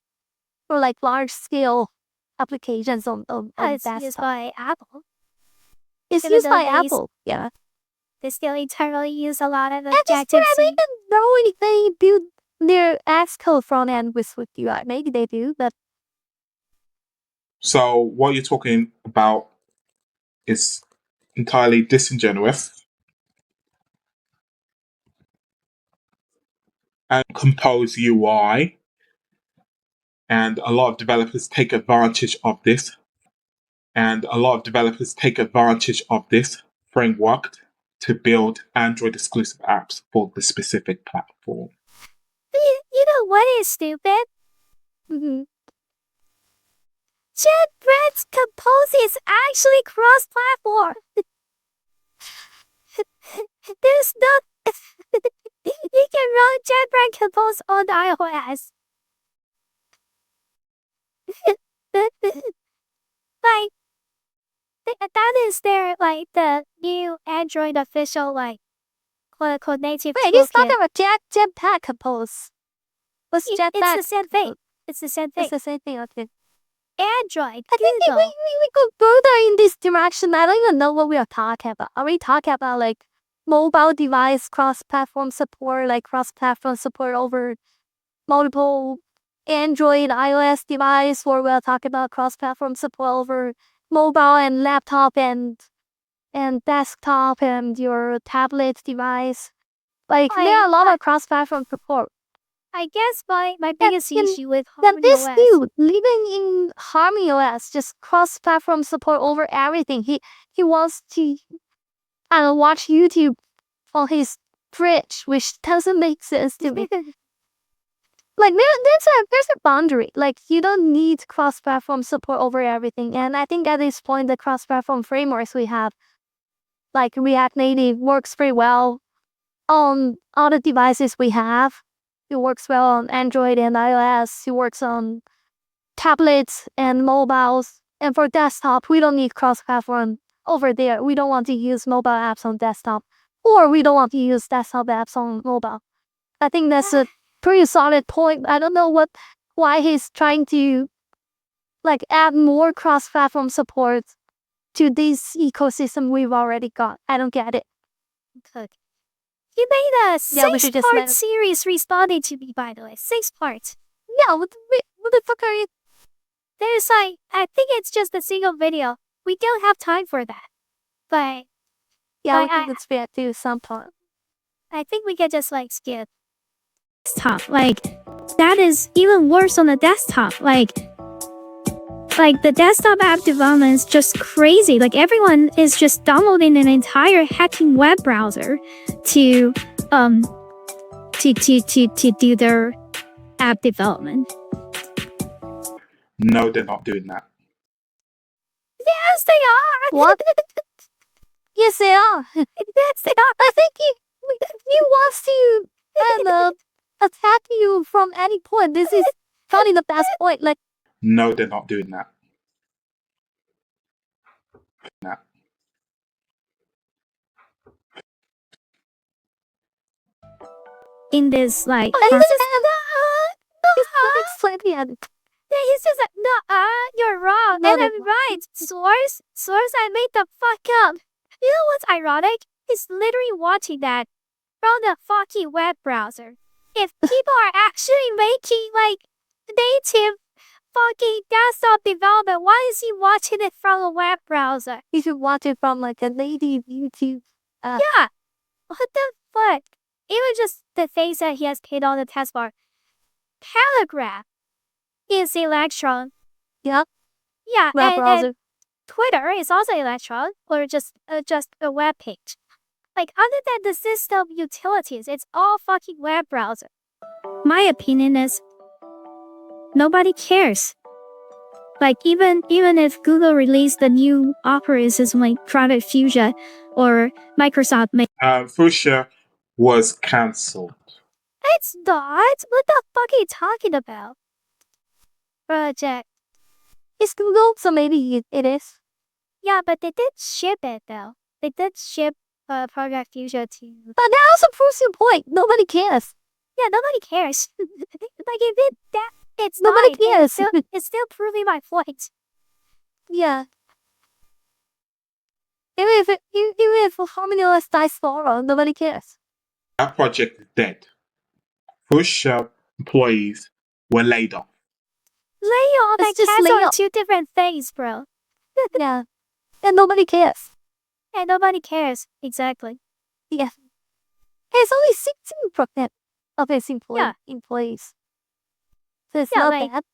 or like large scale applications on It's desktop. used by Apple. It's even used though by they Apple. Yeah. They still internally use a lot of At this point, Objective I don't C. even know if they build their Xcode front end with Swift UI. Maybe they do, but So what you're talking about is entirely disingenuous. And Compose UI, and a lot of developers take advantage of this. Framework to build Android exclusive apps for the specific platform. You know what is stupid? mhm. JetBrains Compose is actually cross-platform. There's not. You can run JetBrains Compose on iOS. Like, that is their like the new Android official like quote unquote native Wait, it's not toolkit. a Jetpack Compose. What's Jetpack? It's the same thing. It's the same thing. It's the same thing. Okay. Android, I think Google. we go further in this direction. I don't even know what we are talking about. Are we talking about like mobile device cross-platform support, like cross-platform support over multiple Android, iOS device, or we'll talk about cross-platform support over mobile and laptop and desktop and your tablet device. Like there are a lot of cross-platform support. I guess my biggest issue with Then Harmony this OS. dude living in Harmony OS, just cross-platform support over everything. He wants to watch YouTube on his fridge, which doesn't make sense to me. Like there's a boundary. Like you don't need cross-platform support over everything. And I think at this point the cross-platform frameworks we have, like React Native, works pretty well on all the devices we have. It works well on Android and iOS. It works on tablets and mobiles. And for desktop, we don't need cross-platform over there. We don't want to use mobile apps on desktop, or we don't want to use desktop apps on mobile. I think that's a pretty solid point. I don't know why he's trying to like add more cross-platform support to this ecosystem we've already got. I don't get it. Cook. You made a Yeah, we should just six-part let- series responding to me, by the way. 6 parts. Yeah, what the fuck are you? There's like, I think it's just a single video. We don't have time for that. But Yeah, we can expect to some point. I think we can just like skip. Desktop, like, that is even worse on the desktop. Like the desktop app development is just crazy. Like everyone is just downloading an entire hacking web browser to do their app development. No, they're not doing that. Yes, they are. What? Yes, they are. Yes, they are. I think he wants to attack you from any point. This is probably the best point. Like, No, they're not doing that. In this like, he's process, just slightly at it. he's just like, no, you're wrong, No, and they're I'm right. Source, I made the fuck up. You know what's ironic? He's literally watching that from the fucking web browser. If people are actually making like native fucking desktop development, why is he watching it from a web browser? You should watch it from like a native YouTube. Yeah. What the fuck? Even just the things that he has paid on the taskbar. Telegram is Electron. Yeah. Yeah, Web and browser. Twitter is also Electron, or just a web page. Like, other than the system utilities, it's all fucking web browser. My opinion is, nobody cares. Like, even if Google released the new operating system like Project Fuchsia, or Microsoft made, Fuchsia was cancelled. it's not. What the fuck are you talking about? Project. It's Google, so maybe it is. Yeah, but they did ship it though. They did ship Project Fuchsia to. But that also proves your point. Nobody cares. Yeah, nobody cares. Like if it that it's Nobody fine. cares. It's still proving my point. Yeah. Even if Harmony OS dies tomorrow, nobody cares. That project is dead. Fuchsia employees were laid off. Layoff It's and just cancel are layoff. 2 different things, bro. Yeah. And nobody cares. And nobody cares. Exactly. Yeah. It's only 16% of his employees. So it's Yeah, not like- bad.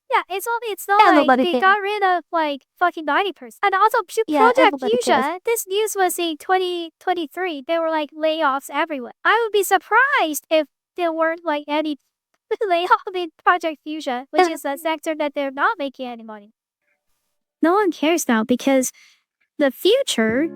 Yeah, it's not Yeah, like nobody they cares. got rid of like fucking 90%. And also Yeah, Project everybody Fuchsia, cares. this news was in 2023. There were like layoffs everywhere. I would be surprised if there weren't like any layoff in Project Fuchsia, which is a sector that they're not making any money. No one cares now because the future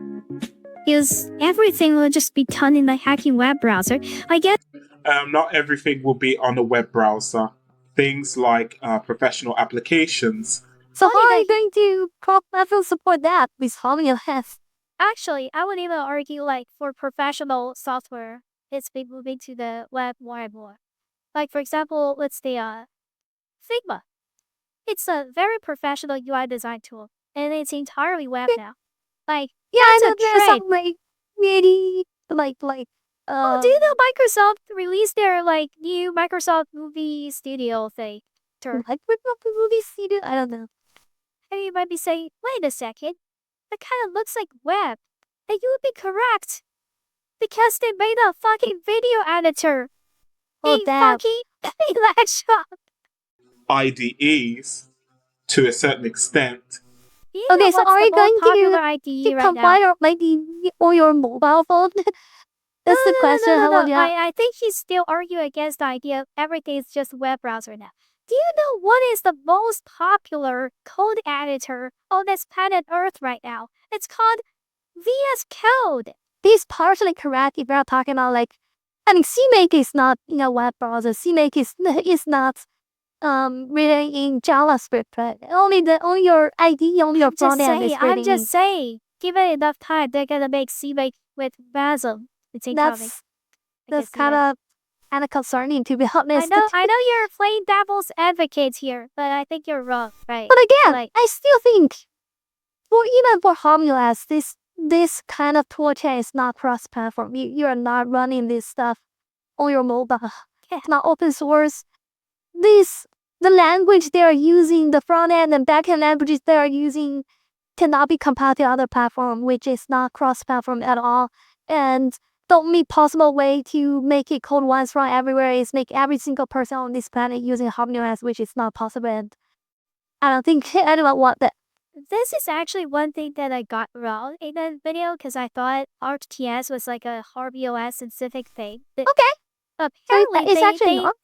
is everything will just be done in the hacking web browser. I guess Not everything will be on a web browser. Things like professional applications. So Only how are the- you going to cross-platform support that with Harmony OS? actually, I would even argue like for professional software, it's been moving to the web more and more. Like for example, let's say Figma. It's a very professional UI design tool, and it's entirely web now. Like, Yeah, I that's know a there's trade. some like really Do you know Microsoft released their like new Microsoft Movie Studio thing? like with the movie studio? I don't know. And you might be saying, wait a second, that kind of looks like web. And you would be correct. Because they made a fucking video editor. Oh, A damn. fucking election. IDEs, to a certain extent, You Okay, know so what's are the you more going popular to IDE right comply now? or like or your mobile phone? That's the question. How about you? I think he's still arguing against the idea of everything is just web browser now. Do you know what is the most popular code editor on this planet Earth right now? It's called VS Code. This partially correct if you're talking about like, I mean, CMake is not in a web browser. CMake is not written in JavaScript, right? Only your ID, only your front end is written I'm just saying. Given enough time, they're gonna make CMake with Basil. It's incoming. That's kind of concerning, to be honest. I know you're playing devil's advocate here, but I think you're wrong, right? But again, Like, I still think even for Homulas, this kind of tool chain is not cross-platform. You are not running this stuff on your mobile. It's not open source. The language they are using, the front end and back end languages they are using cannot be compiled to other platform, which is not cross-platform at all. And the only possible way to make it code once run everywhere is make every single person on this planet using HomonyOS, which is not possible. And I don't think anyone want that. this is actually one thing that I got wrong in that video because I thought ArcTS was like a HarmonyOS specific thing. But Okay. apparently, So it's actually not.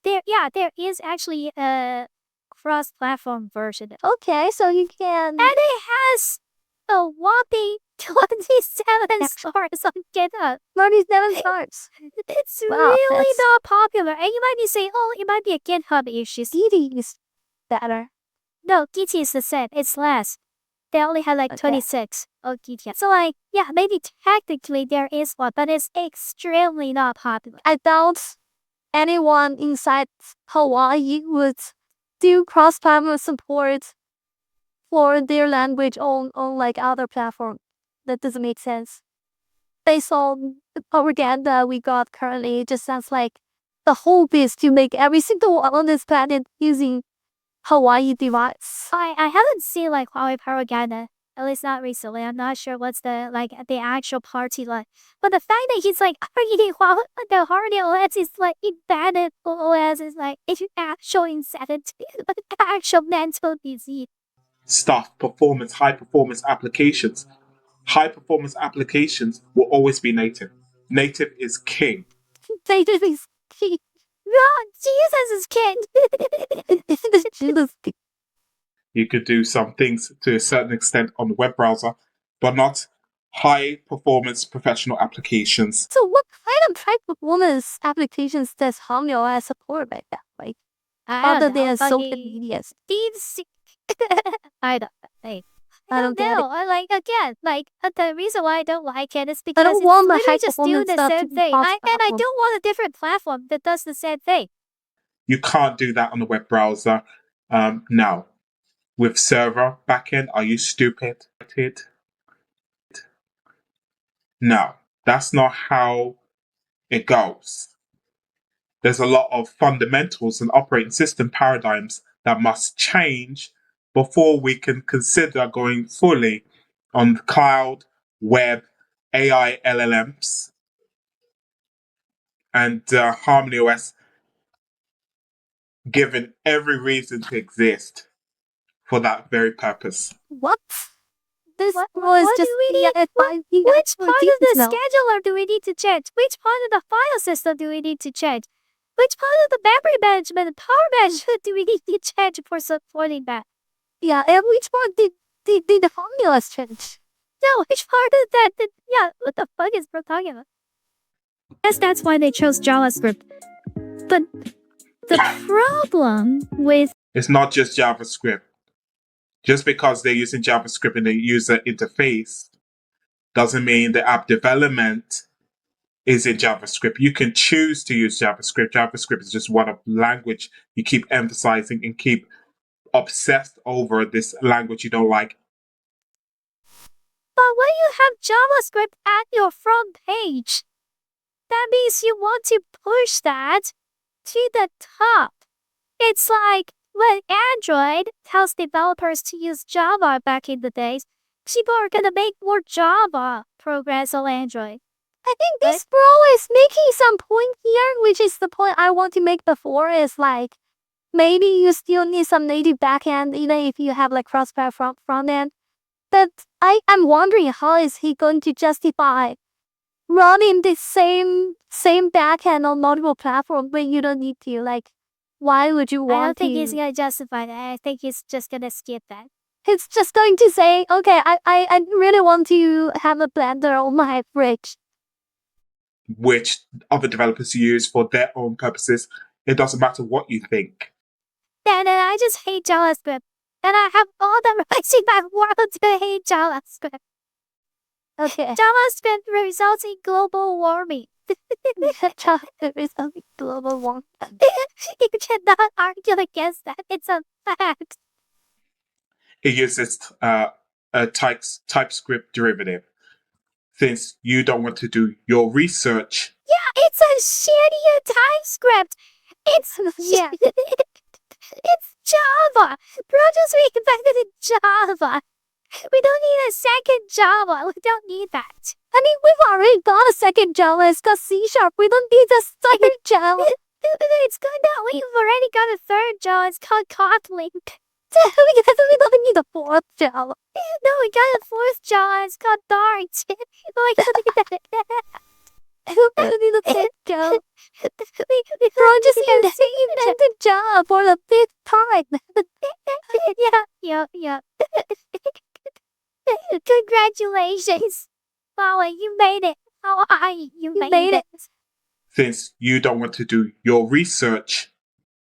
there is actually a cross-platform version. Okay, so you can. And it has a whopping 27 stars on GitHub. 37 stars. It's Wow, really that's- not popular. And you might be saying, oh, it might be a GitHub issue. DD is better. No, GT is the same. It's less. They only had like Okay. 26 on GT. So like, yeah, maybe technically there is one, but it's extremely not popular. I doubt anyone inside Hawaii would do cross-platform support for their language on like other platform. That doesn't make sense. Based on the propaganda we got currently, it just sounds like the hope is to make every single one on this planet using Hawaii device. I haven't seen like Huawei propaganda, at least not recently. I'm not sure what's the actual party like. But the fact that he's like arguing Huawei, the Harmony OS is like embedded OS is like it's actual insanity, but actual mental disease. stuff, performance, high performance applications. High performance applications will always be native. Native is king. They just is key. Wrong, Jesus is king. You could do some things to a certain extent on the web browser, but not high performance professional applications. So what kind of high performance applications does HomonyOS support right now? Like other than social media? I don't know. I don't know. I like again, like the reason why I don't like it is because don't it's want the literally high just doing performance the stuff to same be thing. And I cross-platform. don't want a different platform that does the same thing. You can't do that on the web browser. Now, with server backend, are you stupid? No, that's not how it goes. There's a lot of fundamentals and operating system paradigms that must change before we can consider going fully on cloud, web, AI LLMs, and HarmonyOS given every reason to exist for that very purpose. What? This What was do just we need? Which part of the scheduler do we need to change? Which part of the file system do we need to change? Which part of the memory management and power management do we need to change for supporting that? Yeah, and which part did the formulas change? No, which part of that did, yeah, what the fuck is bro talking about? Guess that's why they chose JavaScript. But the problem with It's not just JavaScript. Just because they're using JavaScript in the user interface doesn't mean the app development is in JavaScript. You can choose to use JavaScript. JavaScript is just one of language you keep emphasizing and keep obsessed over this language you don't like. But when you have JavaScript at your front page, that means you want to push that to the top. It's like when Android tells developers to use Java back in the days, people are gonna make more Java programs on Android. I think this bro is making some point here, which is the point I want to make before, is like, maybe you still need some native backend, even if you have like cross-platform front end. But I'm wondering, how is he going to justify running the same backend on multiple platforms when you don't need to? Like, why would you want to? I don't think he's gonna justify that. I think he's just gonna skip that. He's just going to say, okay, I really want to have a Blender on my fridge. Which other developers use for their own purposes. It doesn't matter what you think. And I just hate JavaScript. And I have all the rights in my world to hate JavaScript. Okay. JavaScript results in global warming. JavaScript results in global warming. You cannot argue against that. It's a fact. It uses a TypeScript derivative. Since you don't want to do your research. Yeah, it's a shitty TypeScript. It's Yeah. It's Java. Projects reinvented in Java. We don't need a second Java. We don't need that. I mean, we've already got a second Java. It's got C#. We don't need a third Java. It's good that we've already got a third Java. It's called Kotlin. We don't need a fourth Java. No, we got a fourth Java. It's called Dart. Who need a fifth Java? Bro, just invented Java for the fifth time. Yeah. Congratulations. Huawei, you made it. Hawaii, you made it. Since you don't want to do your research,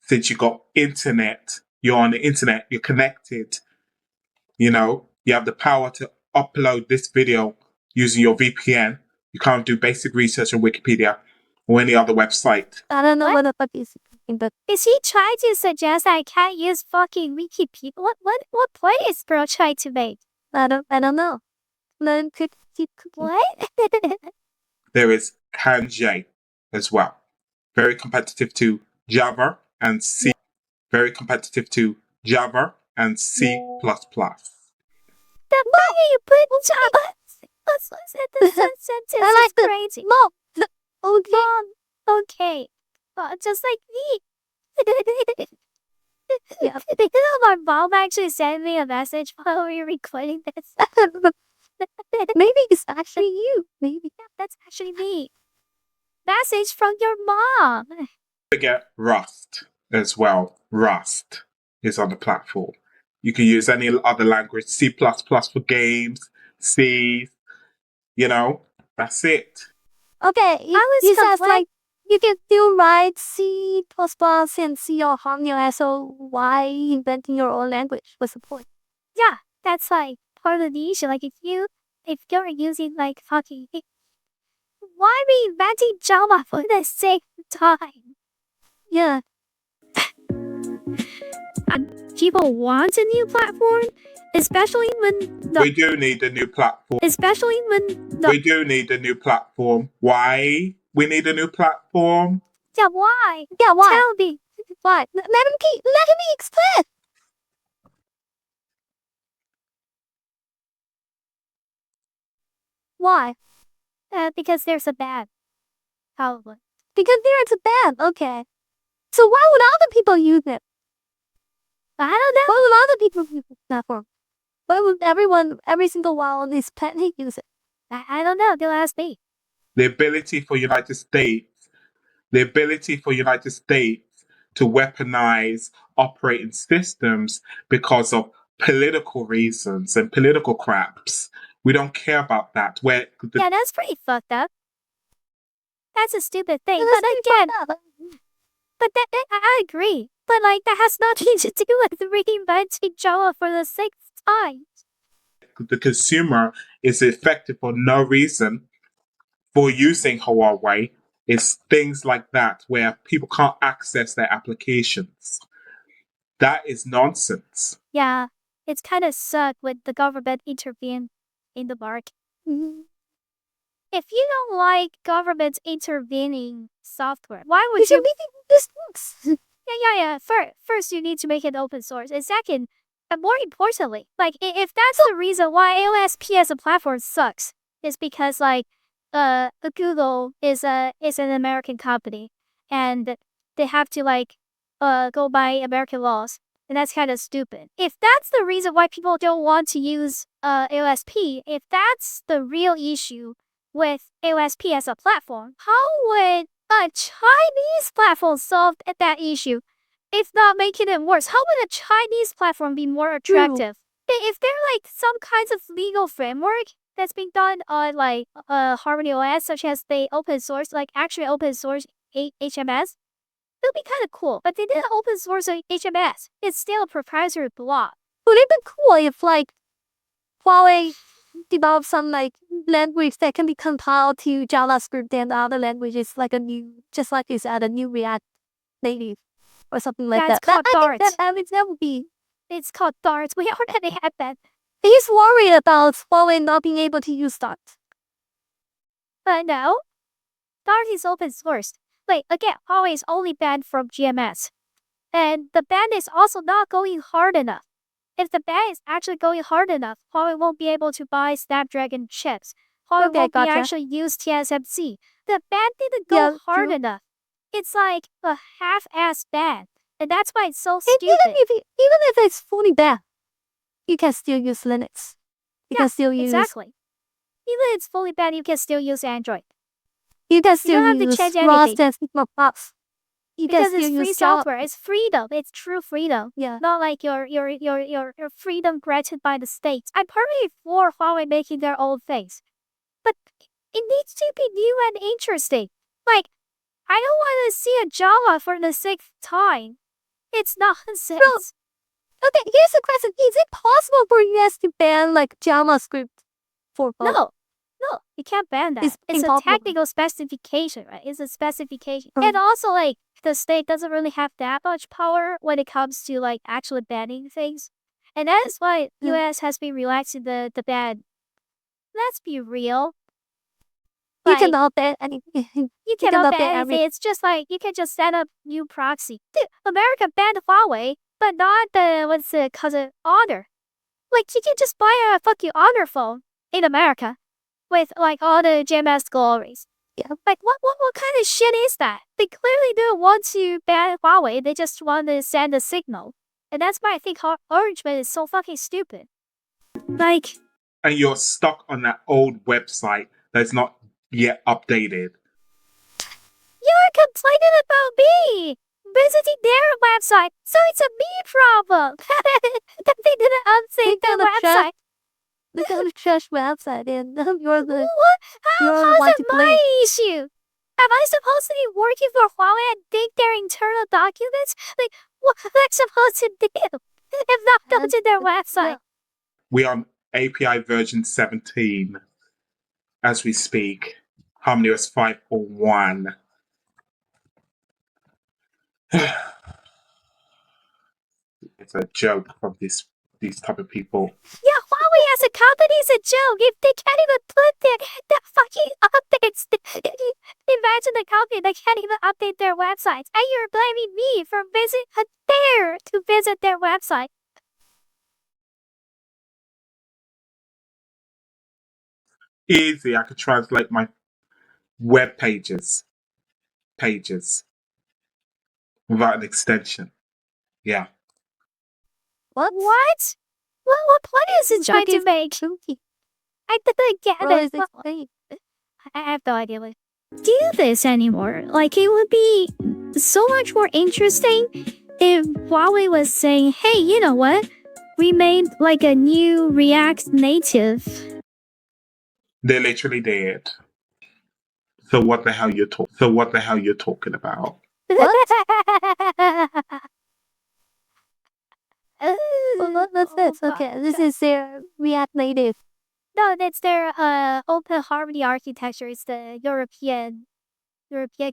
since you got internet, you're on the internet, you're connected, you know, you have the power to upload this video using your VPN. You can't do basic research on Wikipedia or any other website. I don't know what the fuck he's thinking, but is he trying to suggest I can't use fucking Wikipedia? What point is bro trying to make? I don't know. Then keep what? There is Kanji as well. Very competitive to Java and C. Very competitive to Java and C++. The fuck you put Java? The sentence I like is crazy. No. Okay. Just like me. Yeah. You know, my mom actually sent me a message while we were recording this. Maybe it's actually you. Maybe. Yeah, that's actually me. Message from your mom. Forget Rust as well. Rust is on the platform. You can use any other language, C++ for games, C, you know, that's it. Okay, he says like, you can still write C++ and C or Harmony, so why inventing your own language? What's the point? Yeah, that's like part of the issue. Like if you're using like fucking, why reinventing Java for the same time? Yeah. People want a new platform, especially when we do need a new platform. Especially when we do need a new platform. Why we need a new platform? Yeah, why? Yeah, why? Tell me. Why? Let me explain. Why? Because there's a ban. Probably. Because there's a ban. Okay. So why would other people use it? I don't know. Why would other people use the platform? Why would every single one on this planet use it? I don't know. They'll ask me. The ability for United States to weaponize operating systems because of political reasons and political craps. We don't care about that. Yeah, that's pretty fucked up. That's a stupid thing. Yeah, but again, I agree. But like that has nothing to do with reinventing Java for the sixth time. The consumer is effective for no reason. for using Huawei is things like that where people can't access their applications. That is nonsense. Yeah, it's kind of suck when the government intervene in the market. If you don't like government intervening software, why would you? This looks. Yeah. First, you need to make it open source. And second, and more importantly, like if that's the reason why AOSP as a platform sucks, is because like, Google is an American company, and they have to like, go by American laws, and that's kind of stupid. If that's the reason why people don't want to use AOSP, if that's the real issue with AOSP as a platform, how would a Chinese platform solve that issue? If not making it worse, how would a Chinese platform be more attractive? If there are like some kinds of legal framework that's being done on like Harmony OS, such as the open source, like actually open source HMS, it'll be kind of cool. But they didn't open source HMS. It's still a proprietary block. Would it be cool if like Huawei develop some like language that can be compiled to JavaScript and other languages, like a new, just like you said, a new React Native or something like That's that. called I think Dart. that would be. It's called Dart. We already had that. He's worried about Huawei not being able to use Dart. But no, Dart is open source. Like again, Huawei is only banned from GMS, and the ban is also not going hard enough. If the ban is actually going hard enough, Huawei won't be able to buy Snapdragon chips. Huawei won't be actually use TSMC. The ban didn't go hard enough. It's like a half-ass ban, and that's why it's so stupid. Even if it's fully banned, you can still use Linux. You can still use exactly. Even if it's fully banned, you can still use Android. You can still don't have to use change Rust anything. and Sigma Plus. You can Because still it's free use Java. software. It's freedom. It's true freedom. Yeah. Not like your freedom granted by the state. I'm partly for Huawei making their own things, but it needs to be new and interesting. Like, I don't want to see a Java for the 6th time. It's nonsense. Okay, here's a question. Is it possible for US to ban like JavaScript for phone? No, you can't ban that. It's a impossible. technical specification, right? It's a specification. And also, like, the state doesn't really have that much power when it comes to, like, actually banning things. And that is why US has been relaxing the ban. Let's be real. You cannot ban anything. You cannot ban anything. It's just like, you can just set up new proxy. Dude, America banned Huawei, but not the, cousin Honor. Like, you can just buy a fucking Honor phone in America with like all the GMS glories. Yeah. Like what kind of shit is that? They clearly don't want to ban Huawei. They just want to send a signal. And that's why I think Orangeman is so fucking stupid. Like, and you're stuck on that old website that's not yet updated. You're complaining about me visiting their website, so it's a me problem. That they didn't update their website. Look at the trash website, and you're the. What? How's one it to my blame. issue? Am I supposed to be working for Huawei and dig their internal documents? Like, what am I supposed to do if not go to their website? We're on API version 17 as we speak. Harmony OS 5.1. It's a joke from these type of people. Yeah, Huawei as a company is a joke. If they can't even put their fucking updates, imagine the company that can't even update their websites, and you're blaming me for visit their website. Easy, I could translate my web pages without an extension. Yeah. What? What point is it trying to make? I didn't get it. I have no idea what do this anymore. Like, it would be so much more interesting if Huawei was saying, hey, you know what? We made like a new React Native. They literally did. So what the hell you're talking about? Well, that's it. Okay, this is their React Native No, that's their open harmony architecture. It's the European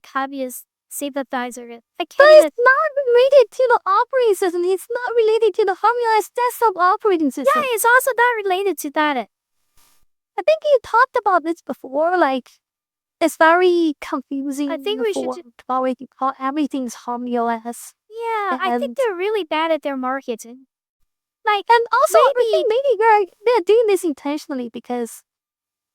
communist sympathizer. I But can't even. it's not related to the operating system. It's not related to the harmonized desktop operating system. Yeah, it's also not related to that. I think you talked about this before. Like, it's very confusing. I think we should already call everything's Harmony OS. Yeah, I think And- they're really bad at their marketing. Like, And also, I maybe think maybe they're doing this intentionally because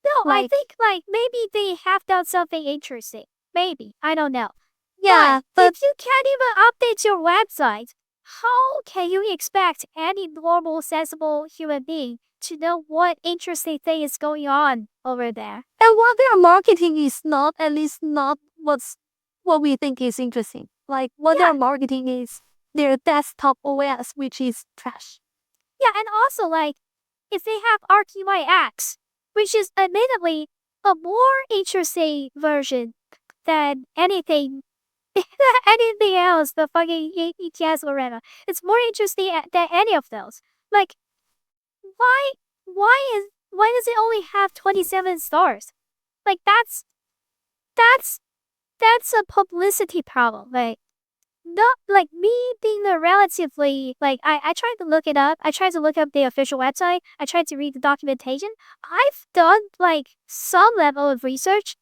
no, I like- think like maybe they have done something interesting. Maybe I don't know. yeah, but if you can't even update your website, how can you expect any normal, sensible human being to know what interesting thing is going on over there? and what they're marketing is not at least not what we think is interesting. Like what Yeah. they're marketing is their desktop OS, which is trash. Yeah, and also like if they have ArcUIX, which is admittedly a more interesting version than anything else, the fucking ETS or whatever. It's more interesting than any of those. Like, why does it only have 27 stars? Like that's a publicity problem. Like, not like me being a relatively like I tried to look it up. I tried to look up the official website. I tried to read the documentation. I've done like some level of research,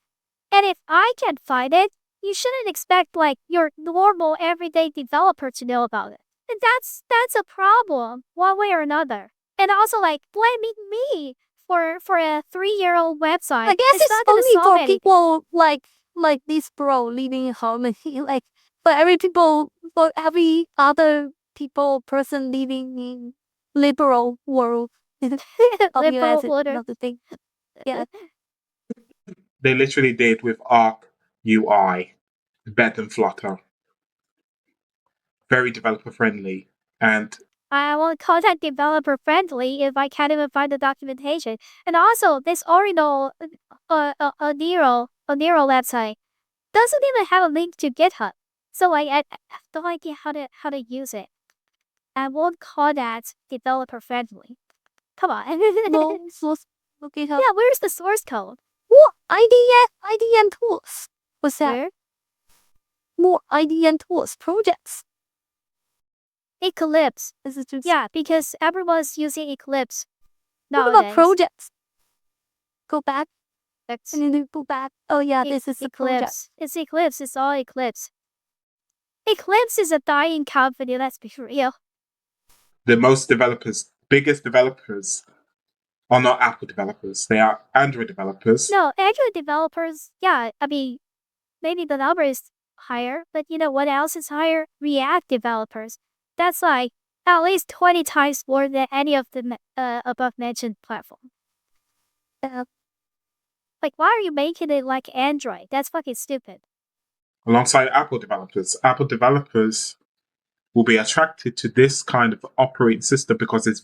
and if I can't find it, you shouldn't expect like your normal everyday developer to know about it. And that's a problem, one way or another. And also like blaming me for a 3-year-old website. I guess is it's not gonna only solve for anything. people like this bro living in harmony. Like for every other person living in liberal world. Liberal is order. another thing. Yeah. They literally did with Arc UI, better than Flutter. Very developer friendly. And I want content developer friendly if I can't even find the documentation. And also, this original Nero website doesn't even have a link to GitHub. So like, I have no idea how to use it. I won't call that developer friendly. Come on. No, so look it up. Yeah, where's the source code? What IDN tools? What's that? Where? More IDN tools projects. Eclipse. This is just Yeah, because everyone's using Eclipse what nowadays. about projects? Go back It's and then go back. Oh yeah, this is the project. Eclipse. It's Eclipse. It's all Eclipse. Eclipse is a dying company, let's be real. the biggest developers are not Apple developers. They are Android developers. No, Android developers, yeah, I mean, maybe the number is higher, but you know what else is higher? React developers. That's like at least 20 times more than any of the above mentioned platform. Yeah. Like, why are you making it like Android? That's fucking stupid. Alongside Apple developers. Apple developers will be attracted to this kind of operating system because it's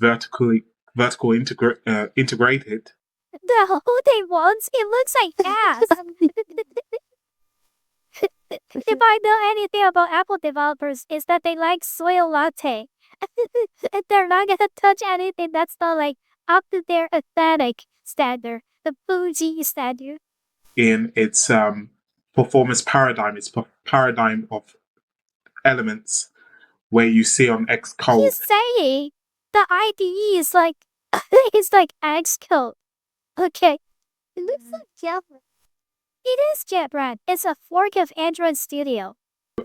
integrated. The whole thing once, it looks like ass. If I know anything about Apple developers, is that they like soy latte. They're not gonna touch anything that's not like up to their aesthetic standard, the bougie standard. In its performance paradigm, its paradigm of elements where you see on Xcode. He's saying the IDE is like it's like Xcode. Okay, It looks like Java. it is JetBrains. It's a fork of Android Studio.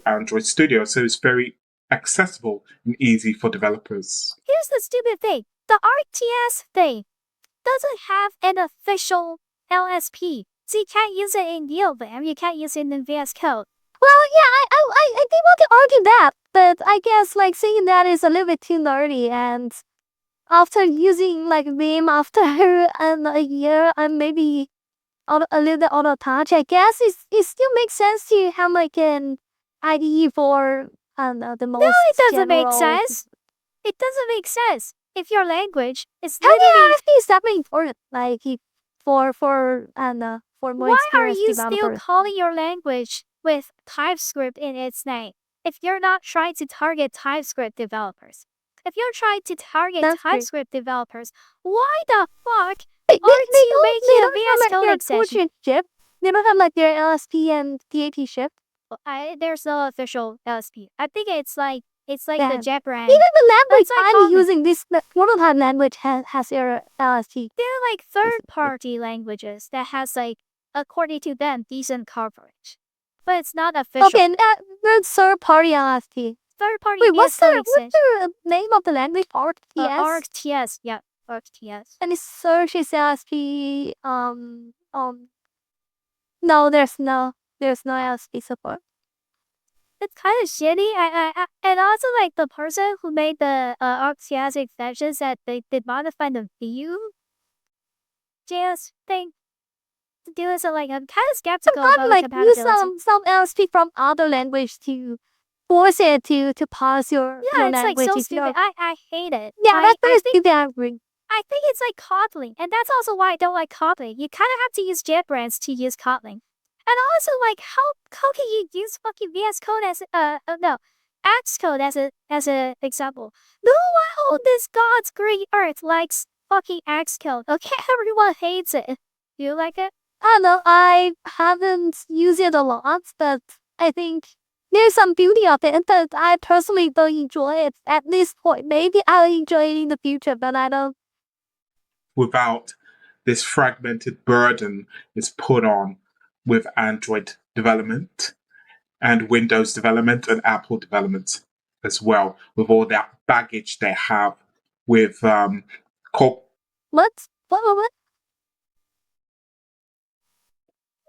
Android Studio, so it's very accessible and easy for developers. Here's the stupid thing. The RTS thing doesn't have an official LSP. So you can't use it in NeoVim, you can't use it in VS Code. Well, yeah, I did want to argue that, but I guess like saying that is a little bit too nerdy. And after using like Vim after a year, I'm maybe a little bit out of touch. I guess it still makes sense to have like an IDE for the most. No, it doesn't make general- sense. It doesn't make sense. If your language is How do literally you actually is that important? Like for more why are experienced you still developers. calling your language with TypeScript in its name if you're not trying to target TypeScript developers? If you're trying to target That's true. TypeScript developers, why the fuck Wait, Or to don't, make they it a don't have VS like Code their extension. portrait chip. They don't have like their LSP and DAT chip. There's no official LSP. I think it's like the Damn. Jet brand. Even the language That's like I'm common. using, this prototype language has their LSP. They're like third-party languages that has like, according to them, decent coverage, but it's not official. Okay, and the third party LSP. Third-party Wait, VS what's Code the extension. name of the language? ArcTS? ArcTS, yeah, ArcTS. And it searches LSP. No, there's no LSP support. It's kind of shitty. And also like the person who made the ArcTS extension said they did modify the view JS thing to do it. So like I'm kind of skeptical Sometimes about like use compatibility. some LSP from other language to force it to parse your Yeah, it's language. like so if you're- stupid. I hate it. Yeah, that's I very think stupid. I agree. I think it's like Kotlin, and that's also why I don't like Kotlin. You kind of have to use JetBrains to use Kotlin. And also, like, how can you use fucking VS Code as no, Xcode as a example? No one on this God's green earth likes fucking Xcode. Okay, everyone hates it. Do you like it? I don't know. I haven't used it a lot, but I think there's some beauty of it. But I personally don't enjoy it at this point. Maybe I'll enjoy it in the future, but I don't. Without this fragmented burden is put on with Android development and Windows development and Apple development as well, with all that baggage they have with What?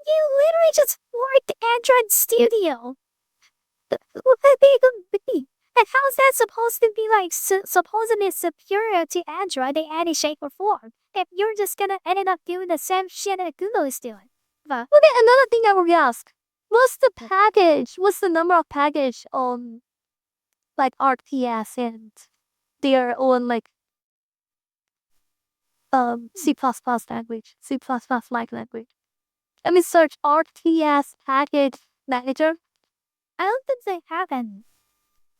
You literally just worked Android Studio. What are they gonna be? And how is that supposed to be like supposedly superior to Android in any shape or form? If you're just gonna end up doing the same shit that Google is doing. But Okay, another thing I would ask. What's the package? What's the number of package on like RTS and their own like C++ language, C++ like language? Let me search RTS package manager. I don't think they have any.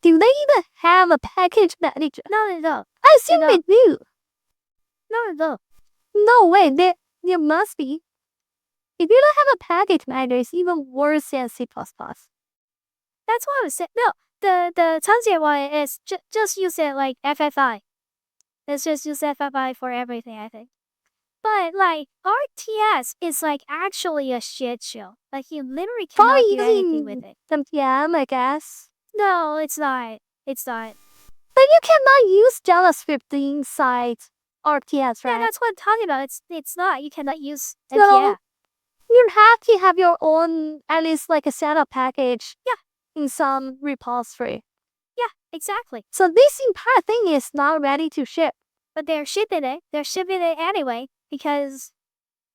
Do they even have a package manager? Not at all. I assume they do. Not at all. No way, there must be. If you don't have a package manager, it's even worse than C++. That's what I was saying. No, the 长姐 one is just use it like FFI. Let's just use FFI for everything, I think. But like RTS is like actually a shit show. Like you literally cannot Probably do anything using with it. NPM, I guess. No, it's not. It's not. But you cannot use JavaScript inside RTS, right? Yeah, that's what I'm talking about. It's not. You cannot use So, NPM. you have to have your own, at least like a setup package. Yeah. In some repository. Yeah, exactly. So this entire thing is not ready to ship. But they're shipping it. They're shipping it anyway because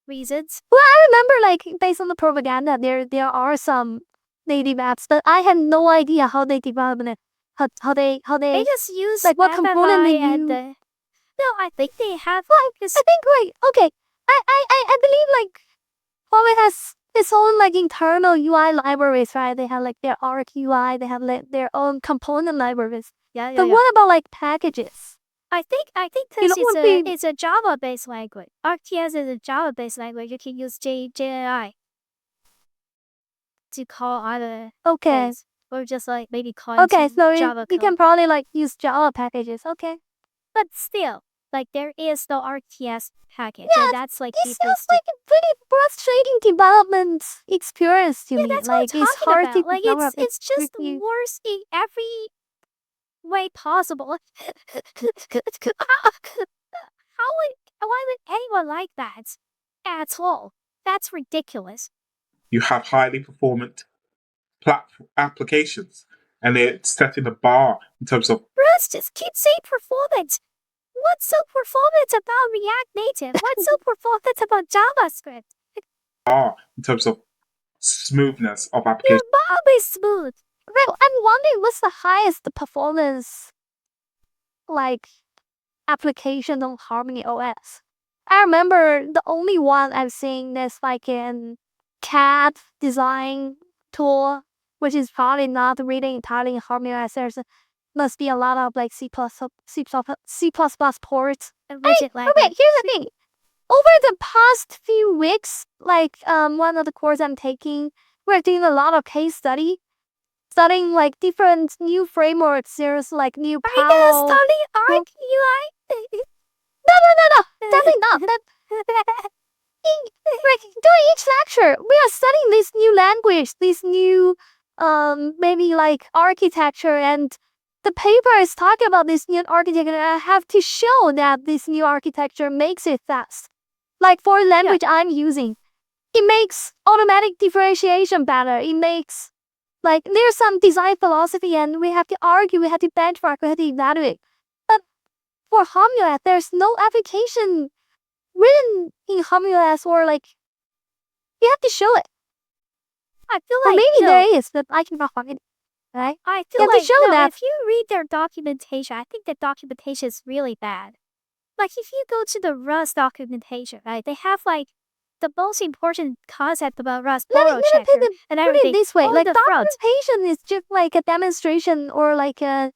reasons. Well, I remember like based on the propaganda, there are some native apps, but I had no idea how they develop it. How they They just use like what component they FFI and use. the. No, I think they have. Well, I think like okay, I believe like Huawei has its own like internal UI libraries, right? They have like their Arc UI, they have like their own component libraries. Yeah. But what about like packages? I think You because know what it's a Java-based language. ArcTS is a Java-based language. You can use JNI to call other Okay. things, or just like maybe call Okay, into so Java you code. can probably like use Java packages. Okay. But still, like there is no RTS package, Yeah, and that's like This deeply sounds like a pretty frustrating development experience to yeah, me. that's like what I'm it's talking hard about. to Like develop it's just with you. worse in every way possible. Why would anyone like that at all? That's ridiculous. you have highly performant applications, and it's setting the bar in terms of Bruce just keep saying performance. What's so performant about React Native? What's so performant about JavaScript? smoothness of Your application. mob is smooth. Well, I'm wondering what's the highest performance like application on Harmony OS. I remember the only one I've seen that's like an CAD design tool, which is probably not really entirely in Harmony OS. Must be a lot of like C++ ports. A rigid language. Okay, here's the thing. over the past few weeks, like one of the courses I'm taking, we're doing a lot of case studying like different new frameworks. There's like new Are you gonna Palo. study ARC, Eli? No, definitely not. During each lecture, we are studying this new language, this new maybe like architecture, and the paper is talking about this new architecture. And I have to show that this new architecture makes it fast. Like for language I'm using, it makes automatic differentiation better. It makes like there's some design philosophy, and we have to argue, we have to benchmark, we have to evaluate. But for HomeOS, there's no application written in HomeOS, or like you have to show it. I feel Or like maybe there is, but I cannot find it. Right? I You feel have to like show no, that. if you read their documentation, I think the documentation is really bad. Like if you go to the Rust documentation, right, they have like the most important concept about Rust borrow checker and Put everything. it this way, on like the front. documentation is just like a demonstration, or like a.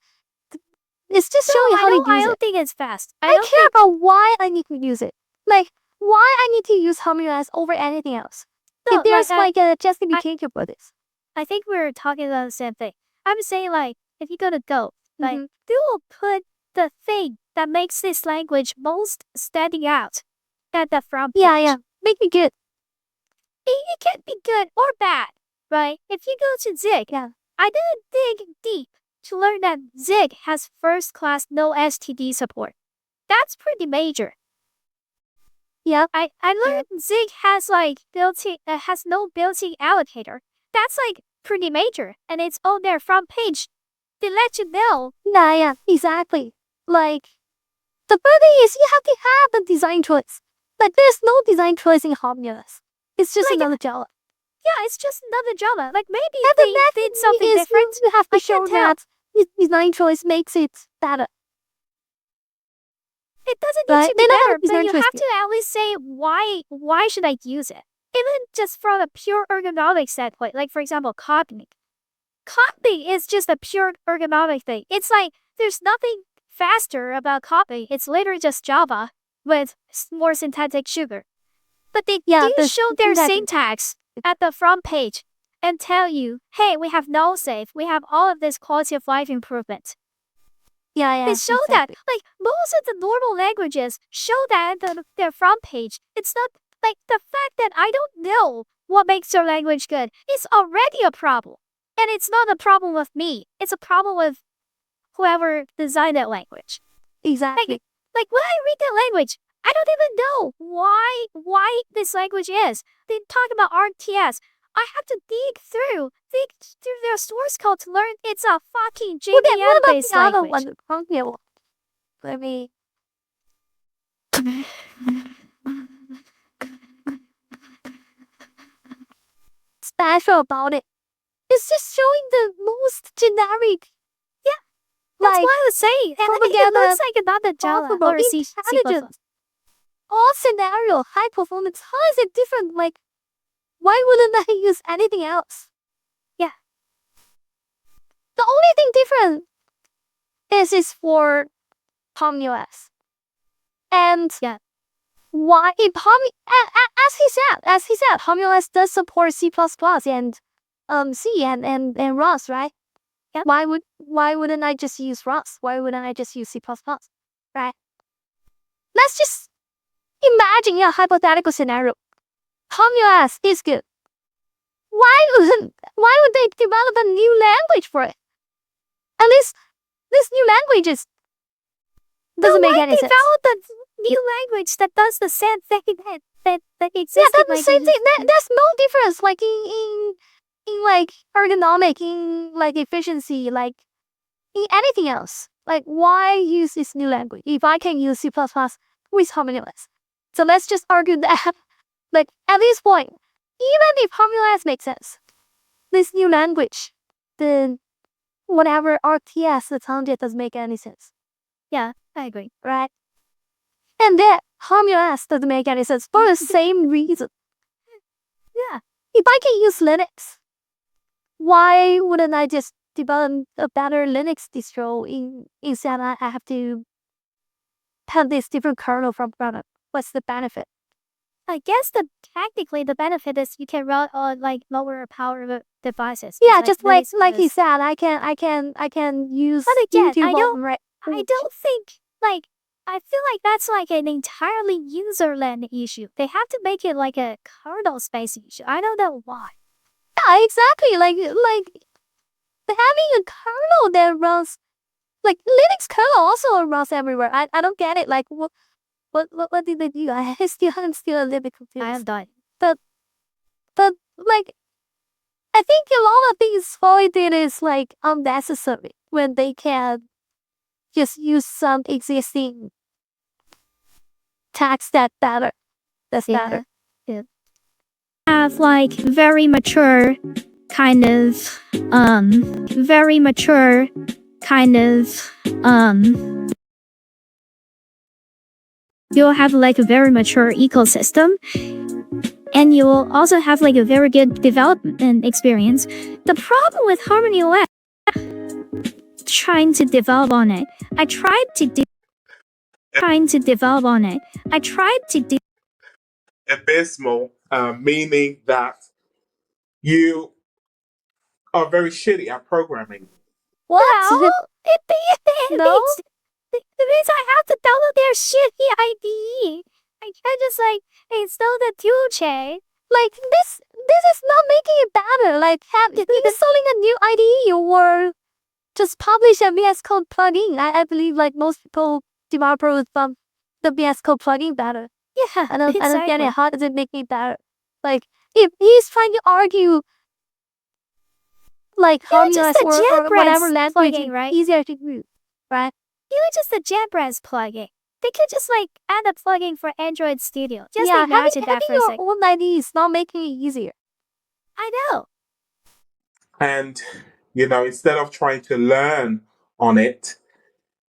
It's just No, showing how to I use don't it. think it's fast. I don't care think, about why I need to use it. Like why I need to use HomeOS over anything else. no, If there's like, like a justification for this. I think we're talking about the same thing. I'm saying like if you go to Go, like Mhm. they will put the thing that makes this language most standing out at the front page. Yeah. Make me good. It can be good or bad, right? If you go to Zig, Yeah. I didn't dig deep to learn that Zig has first-class no STD support. That's pretty major. Yeah. I learned Zig has like built-in has no built-in allocator. That's like pretty major, and it's on their front page. They let you know. Yeah, exactly. Like the first thing is you have to have the design choice. Like there's no design choice in HomeOS. It's just Like, another Java. Yeah, it's just another Java. Like maybe And the they next did thing something is different. you have to I show can't tell. that the design choice makes it better. It doesn't need Right? to They be don't have better, a but design you choice have here. to at least say why should I use it? Even just from a pure ergonomic standpoint, like for example, copying. Copying is just a pure ergonomic thing. It's like there's nothing faster about copying. It's literally just Java with more syntactic sugar. But they Yeah, do the show their syntactic- syntax at the front page and tell you, hey, we have no save. We have all of this quality of life improvement. Yeah. They show exactly. that, like most of the normal languages show that at their front page. It's not like the fact that I don't know what makes your language good is already a problem. And it's not a problem with me. It's a problem with whoever designed that language. Exactly. Like when I read that language, I don't even know why this language is. They talk about RTS. I have to dig through their source code to learn it's a fucking What about JVM-based the other language. one? The Conquer one. Let me. Special about it. It's just showing the most generic. Yeah, that's like what I was saying. And it propaganda, looks like another Java possible, or C++. intelligence. All scenario, high performance. How is it different? Like, why wouldn't I use anything else? Yeah. The only thing different is for HomeOS. And Yeah. why if as he said, HomeOS does support C++ and C and Rust, right? Yeah. Why wouldn't I just use Rust? Why wouldn't I just use C++? Right? Let's just imagine a hypothetical scenario. HomeOS is good. Why would they develop a new language for it? At least this new language doesn't make any sense. Develop a new language that does the same thing that exists. Yeah, that's the same thing. There's no difference, like in like ergonomic, in like efficiency, like in anything else. Like why use this new language if I can use C++ with HomeOS? So let's just argue that, like at this point, even if HomeOS makes sense, this new language, then whatever RTS that's on it doesn't make any sense. Yeah, I agree. Right? And then HomeOS doesn't make any sense for the same reason. Yeah. If I can use Linux, why wouldn't I just develop a better Linux distro instead I have to have this different kernel from ground up? What's the benefit? I guess technically the benefit is you can run on like lower power devices. Yeah, It's just really like he smooth. said, I can use But again, YouTube I on right. don't think like I feel like that's like an entirely userland issue. They have to make it like a kernel space issue. I don't know why. Yeah, exactly. Like having a kernel that runs like Linux kernel also runs everywhere. I don't get it. Like what did they do? I'm still a little bit confused. I am done. But like I think a lot of things Huawei did is like unnecessary when they can just use some existing tags that's better. Yeah. Have like very mature kind of very mature kind of you'll have like a very mature ecosystem, and you will also have like a very good development experience. The problem with Harmony OS, trying to develop on it. I tried to do trying to develop on it. I tried to do Abysmal, meaning that you are very shitty at programming. What? No, No? it means I have to download their shitty IDE. I can't just like install the toolchain. Like this is not making it better. Like installing a new IDE or just publish a VS Code plugin. I believe like most people developers would bump the VS Code plugin better. Yeah, I don't get exactly. it. How does it make it better? Like if he's trying to argue like Harmony just OS a or whatever JetBrains language plugin, right? easier to use, right? Even just the JetBrains plugin. They could just like add a plugin for Android Studio. Just yeah, imagine having that for a your second. own IDE is not making it easier. I know. And, instead of trying to learn on it,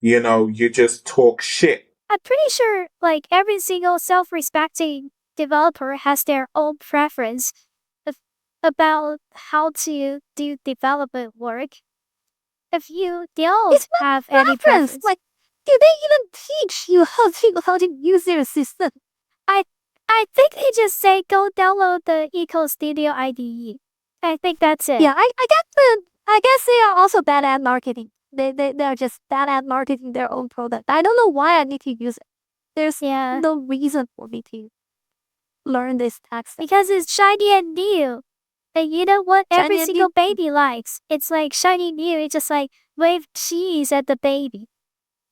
you just talk shit. I'm pretty sure like every single self-respecting developer has their own preference about how to do development work. If you don't It's not have any preference, Like, do they even teach you how to use their system? I think they just say go download the Eco Studio IDE. I think that's it. Yeah, I guess they are also bad at marketing. They are just bad at marketing their own product. I don't know why I need to use it. There's Yeah. no reason for me to learn this text. Because it's shiny and new. And you know what Shiny every and single new. baby likes? It's like shiny new. It's just like wave cheese at the baby.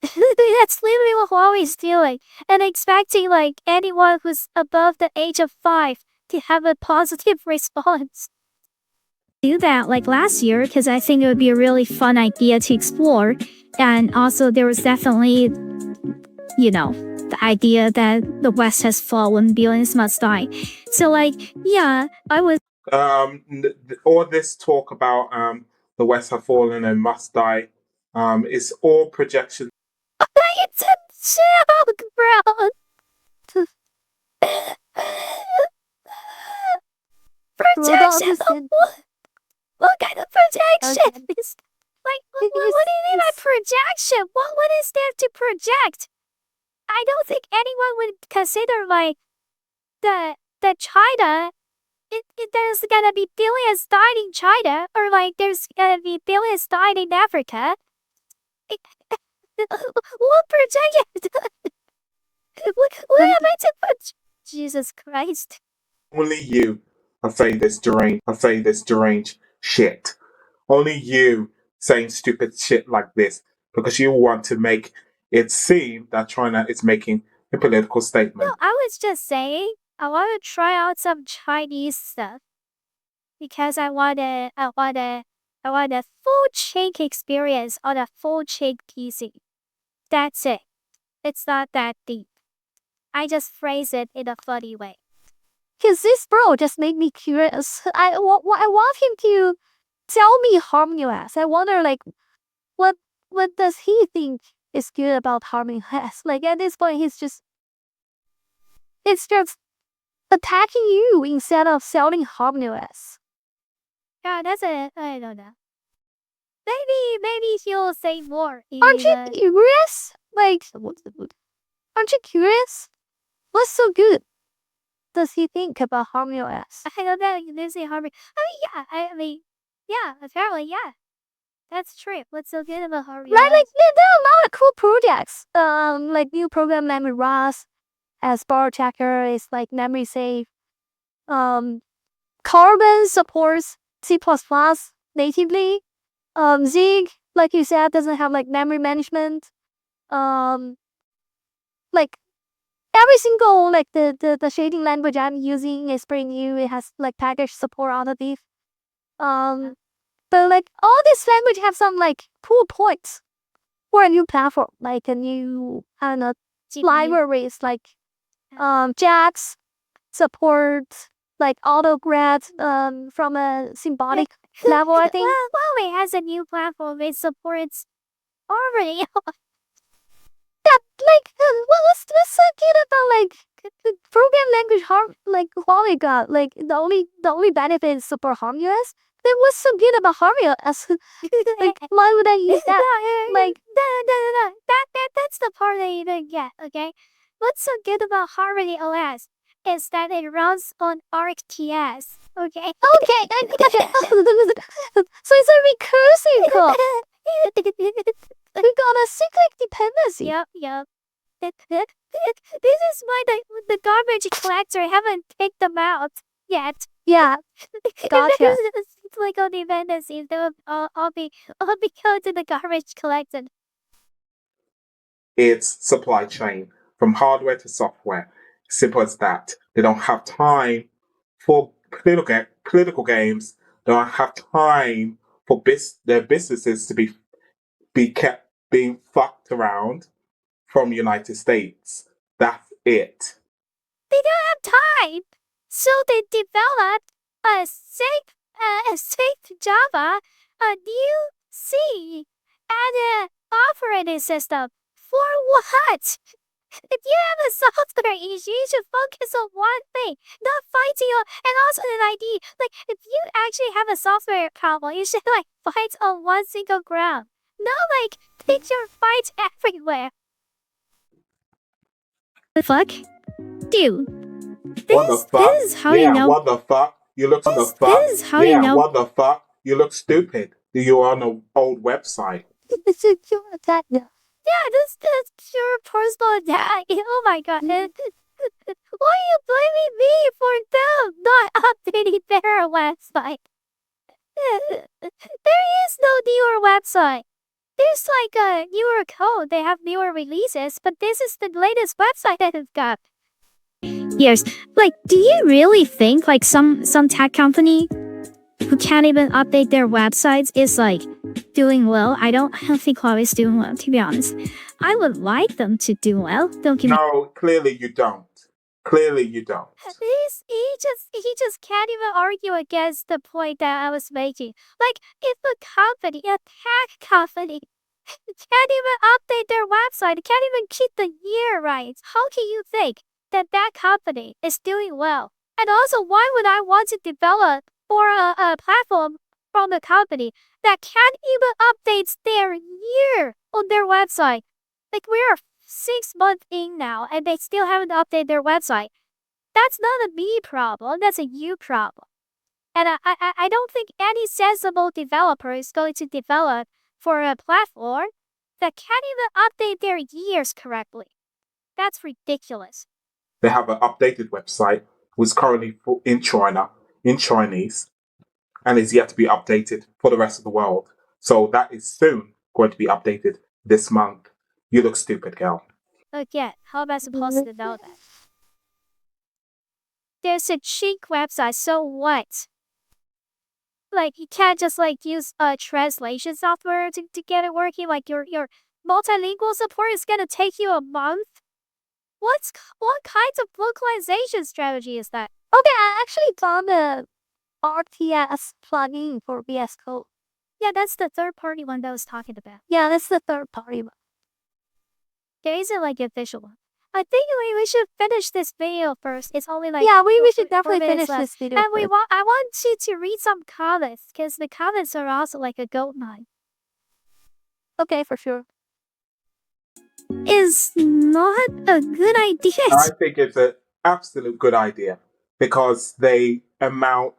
That's literally what Huawei's doing. And expecting like anyone who's above the age of 5 to have a positive response. Do that like last year because I think it would be a really fun idea to explore. And also there was definitely, the idea that the West has fallen, billions must die. So like, yeah, I was All this talk about the West have fallen and must die is all projection. it's a joke, bro. Projection. What kind of projection is like? What do you mean by projection? What is there to project? I don't think anyone would consider like the China. There's gonna be billions died in China, or like there's gonna be billions died in Africa. What projection? What am I to put? Jesus Christ. Only you are saying this deranged shit. Only you saying stupid shit like this because you want to make it seem that China is making a political statement. No, I was just saying I want to try out some Chinese stuff because I want a full chain experience on a full chain PC. That's it. It's not that deep. I just phrase it in a funny way. Cause this bro just made me curious. I want him to tell me Harmony OS. I wonder like what does he think is good about Harmony OS? Like at this point it's just attacking you instead of selling Harmony OS. Yeah, that's it. I don't know. Maybe he'll say more. Aren't you curious? Like what's the mood? Aren't you curious? What's so good? does he think about Harmony OS? I know that Lucy Harvey. I mean, yeah, apparently, yeah. That's true. What's so good about Harvey? Right, like there are a lot of cool projects. Like new program memory ROS as bar checker is like memory safe. Carbon supports C++ natively. Zig, like you said, doesn't have like memory management. Like every single like the shading language I'm using is pretty new. It has like package support underneath. But like all this language have some like cool points for a new platform, like a new I don't know libraries like Jax support like autograd from a symbolic level, I think. Well, Huawei has a new platform. It supports already. Yeah, like what's so good about like the program language like Huawei got like the only benefit is super harmless. Then what's so good about harmless? Like why would I use that? Like That's the part that you don't get. Okay, what's so good about Harmony OS is that it runs on ArcTS. Okay. okay, I gotcha. So it's a recursive call. We got a cyclic dependency. Yep. This is why the garbage collector haven't picked them out yet. Yeah, gotcha. It's like all dependencies. They will all be go to the garbage collector. It's supply chain from hardware to software. Simple as that. They don't have time for political games. They don't have time for their businesses to be kept being fucked around from the United States. That's it. They don't have time, so they developed a safe Java, a new C, and an operating system. For what? If you have a software issue, you should focus on one thing, not fighting on, and also an ID. Like, if you actually have a software problem, you should, like, fight on one single ground. Not, like, take your fights everywhere. The fuck? Dude. What the fuck? This is how you know. What the fuck? You look on the fuck. This is how you know. What the fuck? You look stupid. You're on an old website. It's a pure attack now. Yeah, that's pure personal attack. Oh my god. Why are you blaming me for them not updating their website? There is no newer website. There's like a newer code. They have newer releases, but this is the latest website that they've got. Yes, like, do you really think like some tech company who can't even update their websites is like doing well? I don't think Huawei's doing well, to be honest. I would like them to do well. Don't give me. No, clearly you don't. Clearly you don't. He just can't even argue against the point that I was making. Like, if a tech company, can't even update their website, can't even keep the year right, how can you think that company is doing well? And also, why would I want to develop for a platform from a company that can't even update their year on their website? Like, we're 6 months in now, and they still haven't updated their website. That's not a me problem, that's a you problem. And I don't think any sensible developer is going to develop for a platform that can't even update their years correctly. That's ridiculous. They have an updated website, which is currently in China, in Chinese, and is yet to be updated for the rest of the world. So that is soon going to be updated this month. You look stupid, girl. Again, how am I supposed to know that? There's a cheap website, so what? Like, you can't just like use a translation software to get it working. Like, your multilingual support is gonna take you a month. What kinds of localization strategy is that? Okay, I actually found a RTS plugin for VS Code. Yeah, that's the third-party one that I was talking about. Yeah, that's the third-party one. There isn't like an official one. I think we should finish this video first. It's only like we should definitely finish this video. And I want you to read some comments because the comments are also like a gold mine. Okay, for sure. Is not a good idea. I think it's a absolute good idea because they amount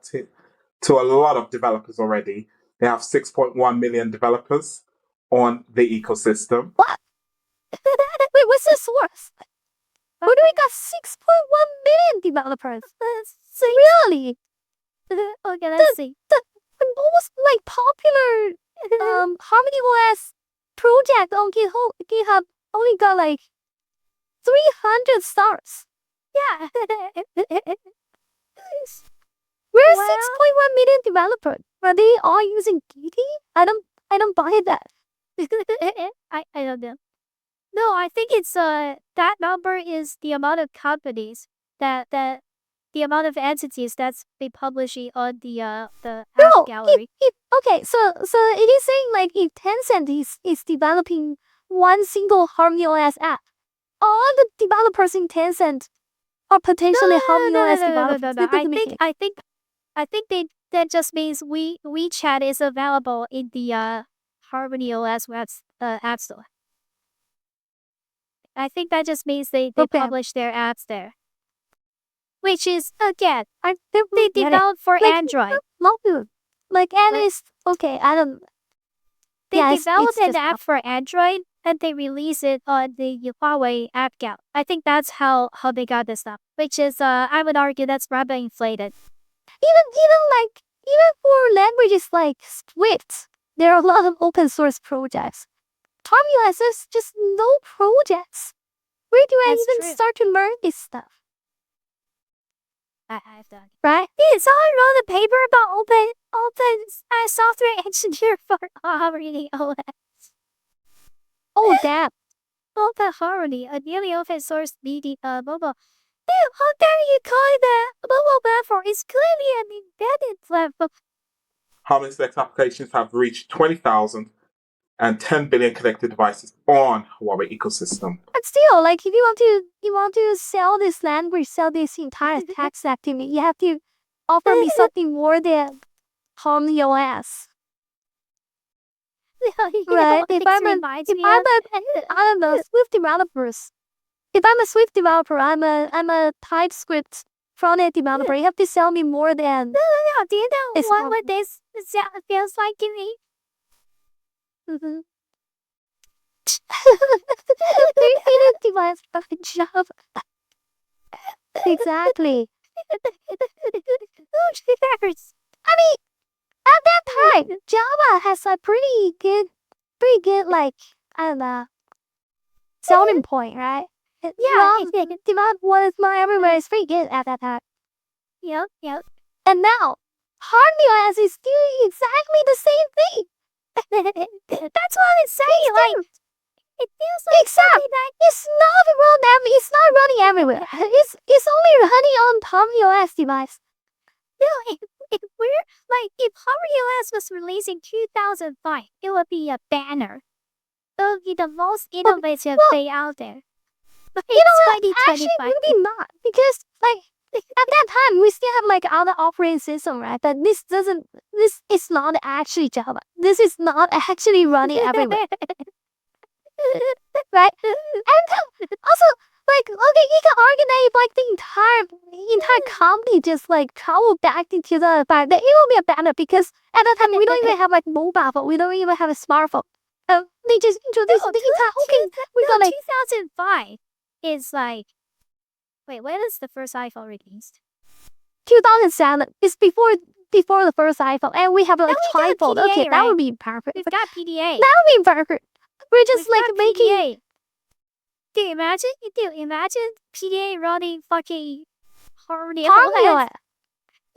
to a lot of developers already. They have 6.1 million developers on the ecosystem. What? Wait, what's the source? Where do we got 6.1 million developers? Really? Okay, let's see. The most like popular Harmony OS project on GitHub only got like 300 stars. Yeah. Where's Well- 6.1 million developers? Are they all using Git? I don't buy that. I don't know. No, I think it's that number is the amount of companies that the amount of entities that's been publishing on the app gallery. Okay, so it is saying like if Tencent is developing one single Harmony OS app, all the developers in Tencent are potentially Harmony OS developers. That doesn't make sense. I think that just means WeChat is available in the Harmony OS app store. I think that just means they Okay. publish their apps there. Which is again, I they get it. develop for Like, Android. Not good. Like and it's okay. I don't. They Yeah, it's developed an just app for Android and they release it on the Huawei app gallery. I think that's how they got this stuff. Which is I would argue that's rather inflated. Even for languages like Swift, there are a lot of open source projects. Harmony OS is just no projects. Where do I That's even true. start to learn this stuff? I have to. Right? So I wrote a paper about open software engineer for Harmony OS. Oh damn. Open Harmony, a nearly open source media mobile. Damn, how dare you call it a mobile platform? It's clearly an embedded platform. Harmony Select applications have reached 20,000 and 10 billion connected devices on Huawei ecosystem. But still, like if you want to sell this language, sell this entire tech stack to me, you have to offer me something more than Harmony OS. Right? If I'm I don't know, Swift developers. If I'm a Swift developer, I'm a TypeScript front-end developer. You have to sell me more than No, do you know It's what Harmony. this feels like to me? Mm-hmm. 300 device fucking Java. Exactly. I mean, at that time, Java has a pretty good like I don't know selling point, right? Demand was my everywhere is pretty good at that time. Yep. And now, Harmony OS is doing exactly the same thing. That's what it's saying. Like, it feels like Except something that it's not running everywhere. It's only running on Harmony OS device. no, if Harmony OS was released in 2005, it would be a banner. It would be the most innovative thing out there. But You know what? it's Actually, 2025. maybe not because like at that time we still have like other operating system, right? But this is not actually Java. This is not actually running everywhere, right? And also like okay, you can argue that if like the entire company just like travel back into the fact that it will be a banner because at that time we don't even have like mobile phone, we don't even have a smartphone. They just introduced the entire okay, we're gonna 2005 is like. Wait, when is the first iPhone released? 2007. It's before the first iPhone, and we have like Then we got trifold. PDA, Okay, that right? would be perfect. We've got PDA. That would be perfect. We're just We've like got making. PDA. Do you imagine PDA running fucking Harmony Harmony OS? OS.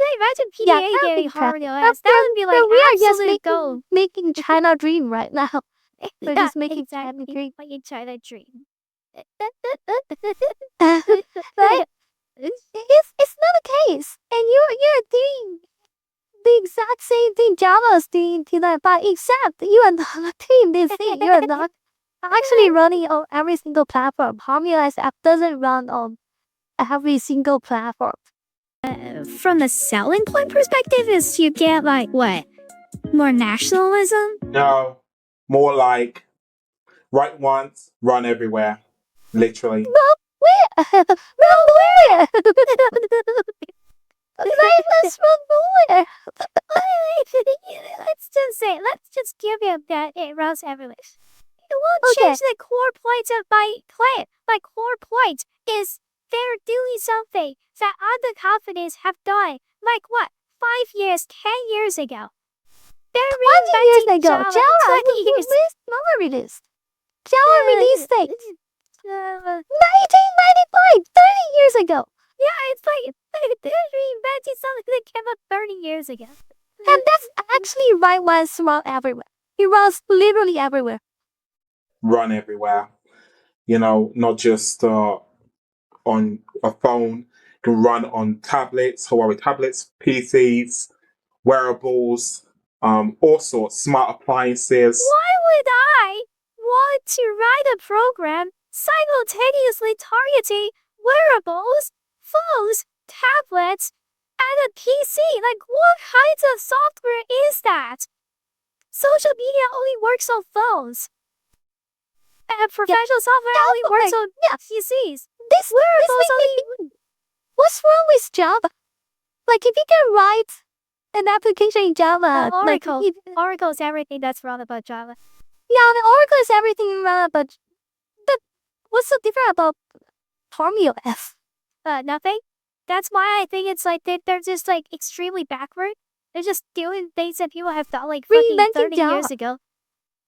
Yeah, imagine Yeah, PDA that would getting be Harmony perfect. OS. That would be like we are just absolute gold. making China dream right now. We're just making exactly. China dream. Making China dream. Right? It's not the case, and you're doing the exact same thing Java is doing today, but except you are not doing this thing. You are not actually running on every single platform. Harmony OS app doesn't run on every single platform. From the selling point perspective, is you get like what? More nationalism? No, more like write once, run everywhere. Literally. Where nowhere. Let's run nowhere. Let's just give him that it runs everywhere. It won't change the core point of my plan. My core point is they're doing something that other companies have done, like what, 5 years, 10 years ago. They're 20 years reinventing ago, Java 20 years. never released. Java released date 1995, 30 years ago. Yeah, it's like they're reinventing something that came out 30 years ago. And that's actually right when it's run everywhere. It runs literally everywhere. Run everywhere. You know, not just on a phone. It can run on tablets, Huawei tablets, PCs, wearables, all sorts, smart appliances. Why would I want to write a program simultaneously targeting wearables, phones, tablets, and a PC? Like, what kinds of software is that? Social media only works on phones. And professional software only works on PCs. Wearables only... What's wrong with Java? Like, if you can write an application in Java, Oracle. Oracle is everything that's wrong about Java. Yeah, the Oracle is everything wrong, but what's so different about HarmonyOS? Nothing. That's why I think it's like they're just like extremely backward. They're just doing things that people have done like fucking Reinventing 30 Java. years ago.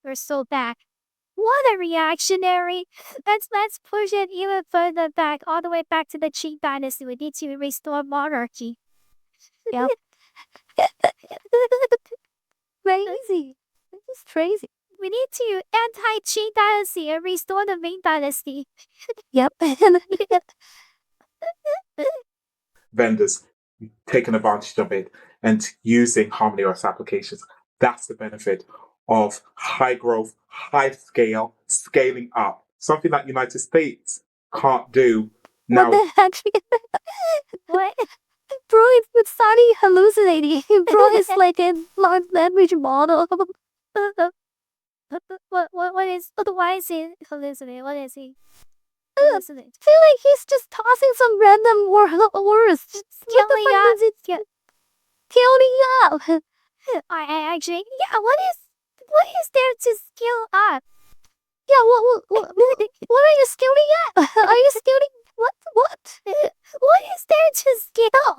We're so back. What a reactionary! Let's push it even further back, all the way back to the Qing dynasty. We need to restore monarchy. Yeah. Crazy. This is crazy. We need to anti-Qing dynasty and restore the Ming dynasty. Yep. Vendors taking advantage of it and using HarmonyOS applications. That's the benefit of high growth, high scale, scaling up. Something that United States can't do now. What the heck? What? Bro, it's starting hallucinating. Bro is like a large language model. What is... Why is he hallucinating? What is he? I feel like he's just tossing some random words. Scaling up. Scaling up. I actually... Yeah, what is there to scale up? Yeah, what are you scaling up? Are you scaling... What? What is there to scale?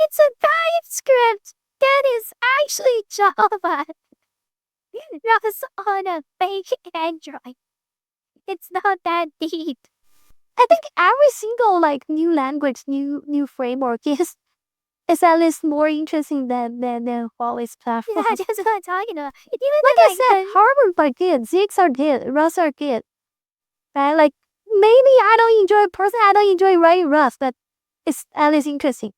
It's a TypeScript that is actually Java. Runs on a fake Android. It's not that deep. I think every single like new language, new framework is at least more interesting than Huawei's platform. Yeah, that's what I'm talking about. Even Like I said, Harvard are good, Zigs are good, Rust are good. Right? Like maybe I don't enjoy writing Rust, but it's at least interesting.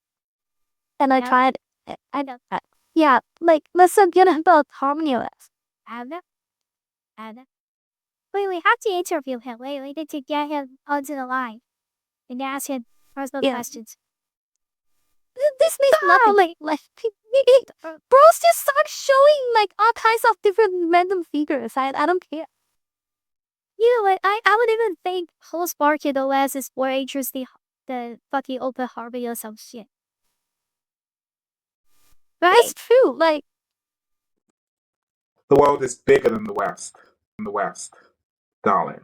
And I tried it. I know that. Yeah, like let's forget about HarmonyOS. I know. Wait, we have to interview him. Wait, we need to get him onto the line and ask him personal questions. This means nothing. Like, bros just start showing like all kinds of different random figures. I don't care. You know what? I would even think whole Sparkit OS is more interesting than fucking Open Harmony or some shit. Right? That's true. Like, The world is bigger than the West. Darling.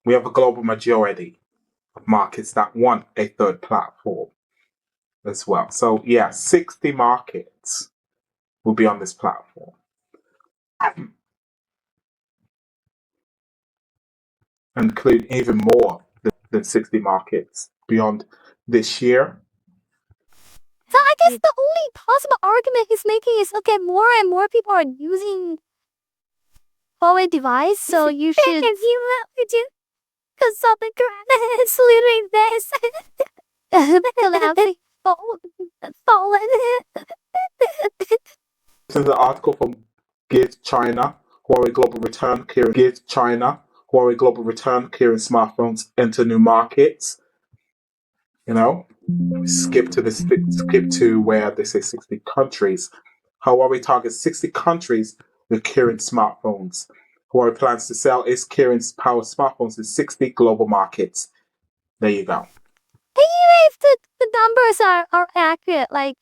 We have a global majority of markets that want a third platform as well. So yeah, 60 markets will be on this platform. Include even more than 60 markets beyond this year. so I guess the only possible argument he's making is okay, more and more people are using Huawei device, so you should. If you want to because something it's literally this. Collapsing. Fallen. This is an article from Give China, Huawei Global Return Clearing. Give China, Huawei Global Return Clearing smartphones enter new markets. You know, skip to where they say 60 countries. Huawei targets 60 countries with clearing smartphones. Huawei plans to sell its Kirin-powered smartphones in 60 global markets. There you go. Even if the numbers are accurate, like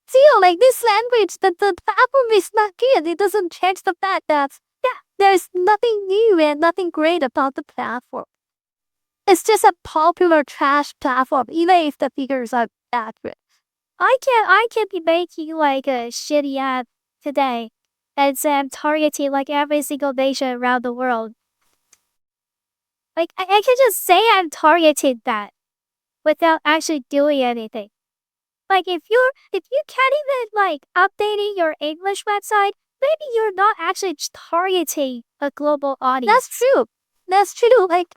still, like this language, that the platform is not good. It doesn't change the fact that there's nothing new and nothing great about the platform. It's just a popular trash platform, even if the figures are accurate. I can't be making like a shitty ad today and say I'm targeting like every single nation around the world. Like I can just say I'm targeting that without actually doing anything. Like if you can't even like updating your English website, maybe you're not actually targeting a global audience. That's true. That's true. Like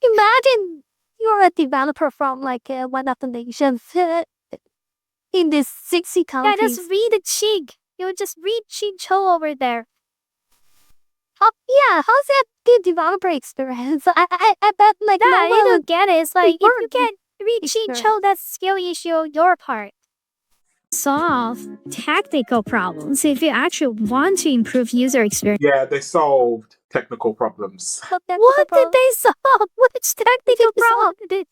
imagine you're a developer from like one of the nations in these 60 Yeah, countries. just read the Ching. You just read Ching Cho over there. Yeah, how's that good developer experience? I bet like That no I one don't would get it. It's like if you prefer can't read Ching Cho, that's skill issue on your part. Solve technical problems if you actually want to improve user experience. Yeah, they solved technical problems. What did they solve? Which technical problem did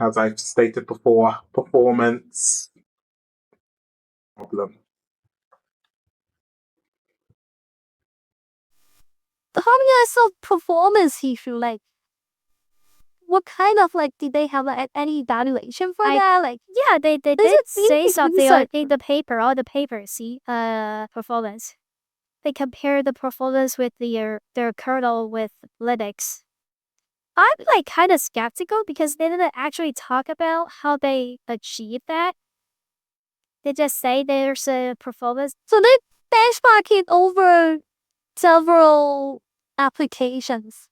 As I've stated before, performance problem. How many of performance issue? Like what kind of like did they have like any evaluation for that? Like yeah, they did say something in the paper. All the papers, see, performance. They compare the performance with their kernel with Linux. I'm like kind of skeptical because they didn't actually talk about how they achieved that. They just say there's a performance. So they benchmark it over several applications.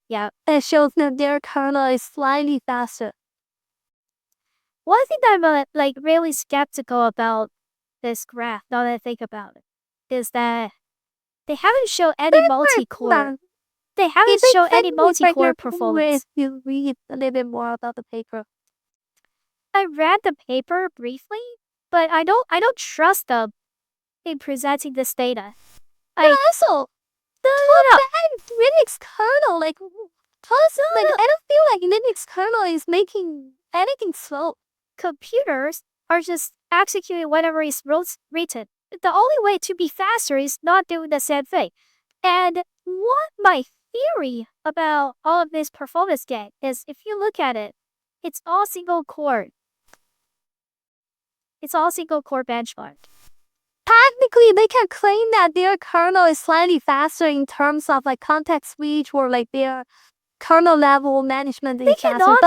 Yeah. It shows that their kernel is slightly faster. One thing that I'm like really skeptical about this graph, now that I think about it, is that they haven't shown any multi-core. They haven't shown any multi-core performance. You read a little bit more about the paper. I read the paper briefly, but I don't trust them in presenting this data. Also, the Linux kernel, like, I don't feel like Linux kernel is making anything slow. Computers are just executing whatever is written. The only way to be faster is not doing the same thing. And what my theory about all of this performance gain is, if you look at it, it's all single core. It's all single core benchmark. Technically, they can claim that their kernel is slightly faster in terms of like context switch or like their kernel level management. They cannot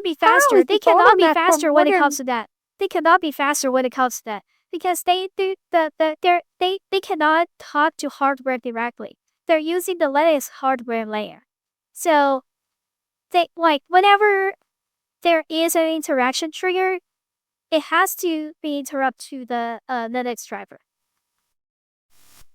be faster. They cannot be faster when it comes to that. They cannot be faster when it comes to that because they cannot talk to hardware directly. They're using the Linux hardware layer. So they like whenever there is an interaction trigger, it has to be interrupt to the Linux driver.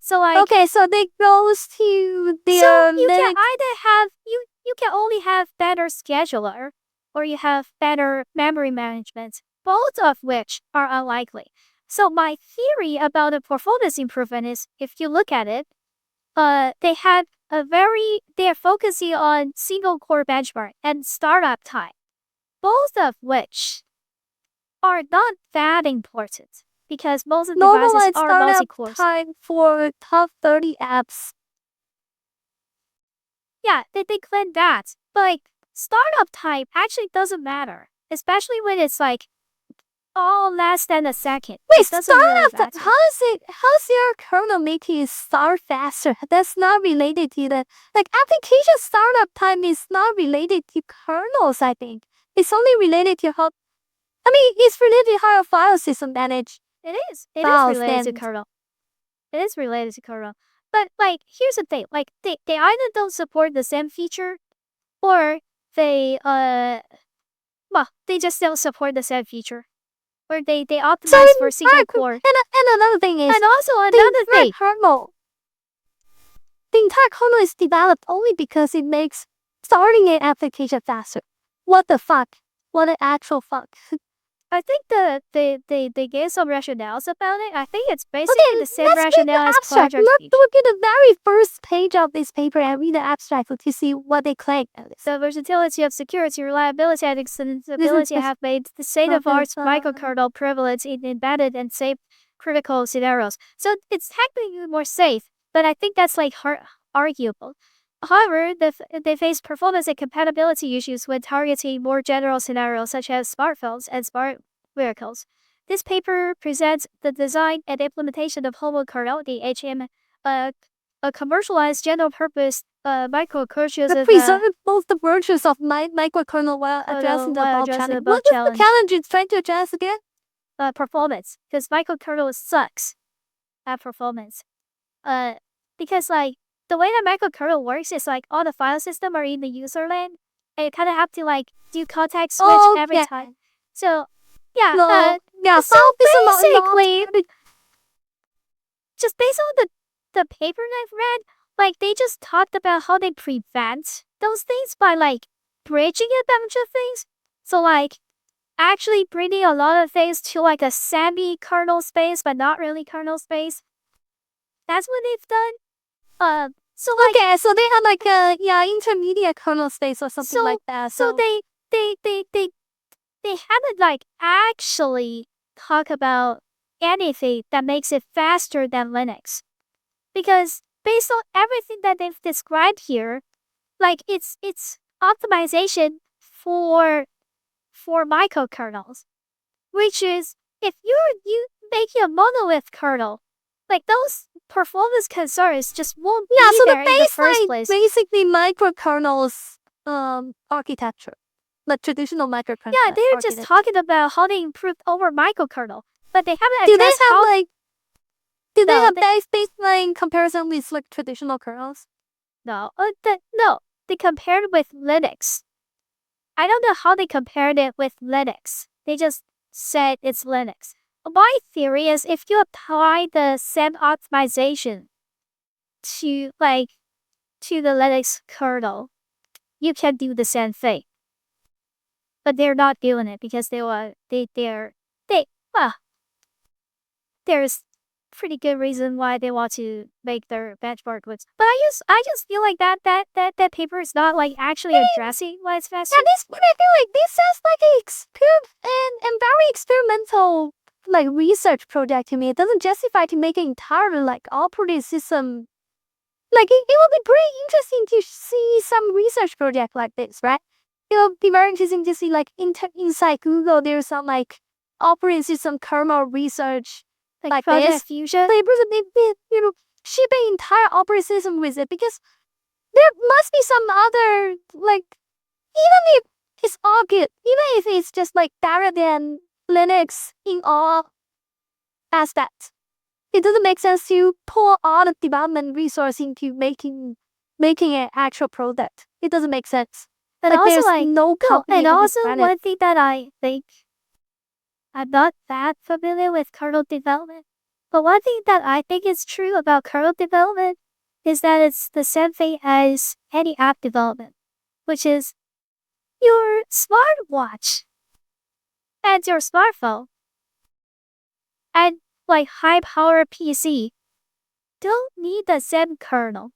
So like okay, so they goes to their so you Linux. can either have you can only have better scheduler or you have better memory management, both of which are unlikely. So my theory about the performance improvement is, if you look at it, they're focusing on single core benchmark and startup time, both of which are not that important because most of the devices are multi-cores. Time for top 30 apps. Yeah, they claim that, but like startup time actually doesn't matter, especially when it's like all less than a second. Wait, startup time? How's your kernel making it start faster? That's not related to the like application startup time is not related to kernels. I think it's only related to how. I mean, it's related to how your file system manage. It is related to kernel. It is related to kernel. But like, here's the thing: like, they either don't support the same feature, or they just don't support the same feature, or they optimize for single core. And another thing is, and also another thing, the entire kernel is developed only because it makes starting an application faster. What the fuck? What the actual fuck? I think they gave some rationales about it. I think it's basically the same rationale as abstract. project. Let's look at the very first page of this paper and read the abstract to see what they claim. The versatility of security, reliability, and extensibility have made the state-of-art microkernel prevalent in embedded and safe critical scenarios. So it's technically more safe, but I think that's like arguable. However, they face performance and compatibility issues when targeting more general scenarios such as smartphones and smart vehicles. This paper presents the design and implementation of homokernel, the HM, a commercialized general-purpose microkernel. That preserve both the virtues of microkernel while addressing the above challenge. What was the challenge it's trying to address again? Performance, because microkernel sucks at performance. Because like the way that microkernel works is like all the file system are in the user land, and you kind of have to like do context switch every time. So yeah, so basically, just based on the paper I've read, like they just talked about how they prevent those things by like bridging a bunch of things. So like actually bringing a lot of things to like a semi-kernel space, but not really kernel space. That's what they've done. So like, okay, so they have like a intermediate kernel space or something like that. So they haven't like actually talk about anything that makes it faster than Linux, because based on everything that they've described here, like it's optimization for microkernels, which is if you making a monolith kernel, like those performance concerns just won't be there in the first place. Basically microkernels architecture, like traditional microkernel. Yeah, they're just talking about how they improved over microkernel, but they haven't addressed do they have baseline comparison with like traditional kernels? No, they compared with Linux. I don't know how they compared it with Linux. They just said it's Linux. My theory is if you apply the same optimization to the Linux kernel, you can do the same thing. But they're not doing it because there's pretty good reason why they want to make their benchmark with. But I just feel like that paper is not like actually addressing why it's faster. Yeah, I feel like this sounds like and very experimental like research project to me. It doesn't justify to make an entire like operating system. Like it will be pretty interesting to see some research project like this, right? It will be very interesting to see like inside Google there's some like operating system kernel research like Project this. Fusion. They ship an entire operating system with it because there must be some other like even if it's all good, even if it's just like better than Linux in all aspects, it doesn't make sense to pour all the development resource into making an actual product. It doesn't make sense. But like, also there's like no company and on also this planet. one thing that I think I'm not that familiar with kernel development, but one thing that I think is true about kernel development is that it's the same thing as any app development, which is your smartwatch and your smartphone and like high power PC don't need the same kernel.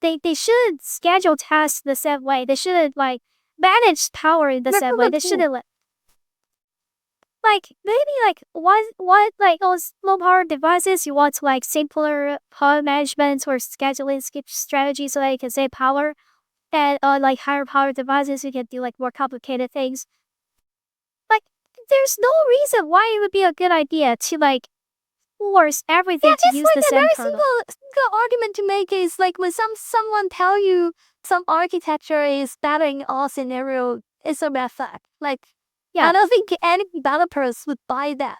They shouldn't schedule tasks the same way. They shouldn't like manage power in the same way. They shouldn't like maybe like what like those low power devices you want like simpler power management or scheduling strategy so that you can save power, and like higher power devices you can do like more complicated things. Like there's no reason why it would be a good idea to like force everything to use the same kernel. A very simple argument to make is like when someone tell you some architecture is better in all scenario, it's a red flag. Like I don't think any developers would buy that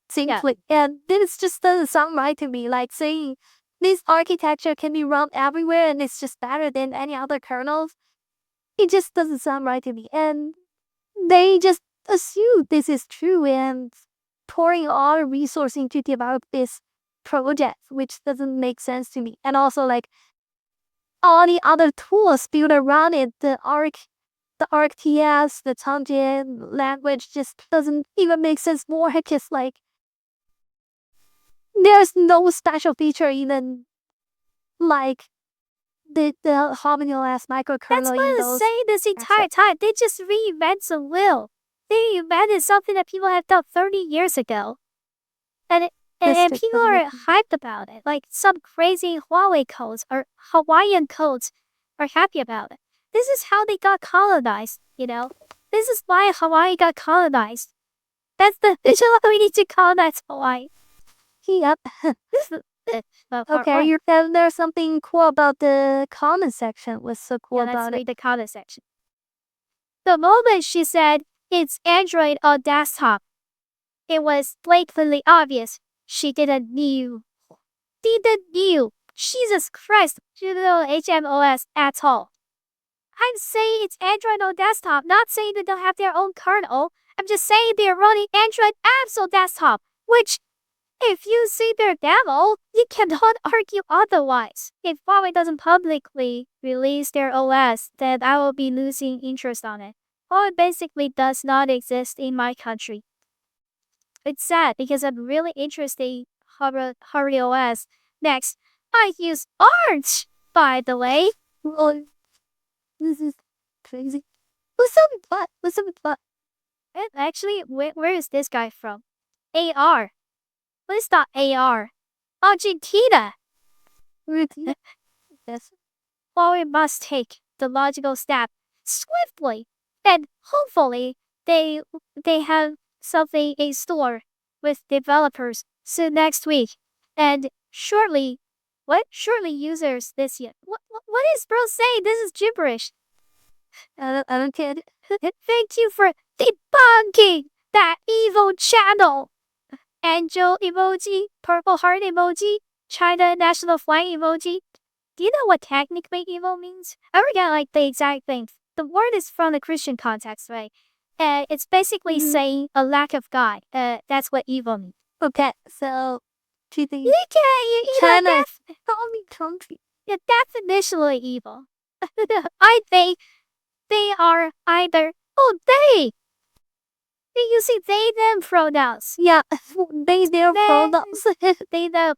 simply. And this just doesn't sound right to me. Like saying this architecture can be run everywhere and it's just better than any other kernels. It just doesn't sound right to me. And they just assume this is true and pouring all the resources into develop this project, which doesn't make sense to me. And also like all the other tools built around it, the the RTS, the Tongan language just doesn't even make sense more. It's just like there's no special feature even like the Harmony OS microkernel. That's what I was saying this entire time. They just reinvent the wheel. They invented something that people have done 30 years ago. And people are hyped about it. Like some crazy Huawei codes or Hawaiian codes are happy about it. This is how they got colonized, you know? This is why Hawaii got colonized. That's the vision we need to colonize Hawaii. Yep. Okay, then there's something cool about the comment section. What's so cool about let's read the comment section. The moment she said, it's Android on desktop, it was blatantly obvious she didn't knew. Jesus Christ, she didn't know HMOS at all. I'm saying it's Android on desktop, not saying they don't have their own kernel. I'm just saying they're running Android apps on desktop, which, if you see their demo, you cannot argue otherwise. If Huawei doesn't publicly release their OS, then I will be losing interest on it. Huawei basically does not exist in my country. It's sad because I'm really interested in Harmony OS. Next, I use Arch, by the way. Oh, this is crazy. What's up with what? And actually, where is this guy from? AR. What is that AR? Argentina. Yes. Huawei must take the logical step swiftly, and hopefully they have something in store with developers soon next week, and shortly users this year. What is bro saying? This is gibberish. I don't get it. Thank you for debunking that evil channel. Angel emoji, purple heart emoji, China national flag emoji. Do you know what technically evil means? I forget like the exact thing. The word is from the Christian context, right? It's basically saying a lack of God. That's what evil means. Okay, so do you think China country? Yeah, definitionally evil. I think they are either they. You see, they them pronouns. Yeah, they their pronouns. They them.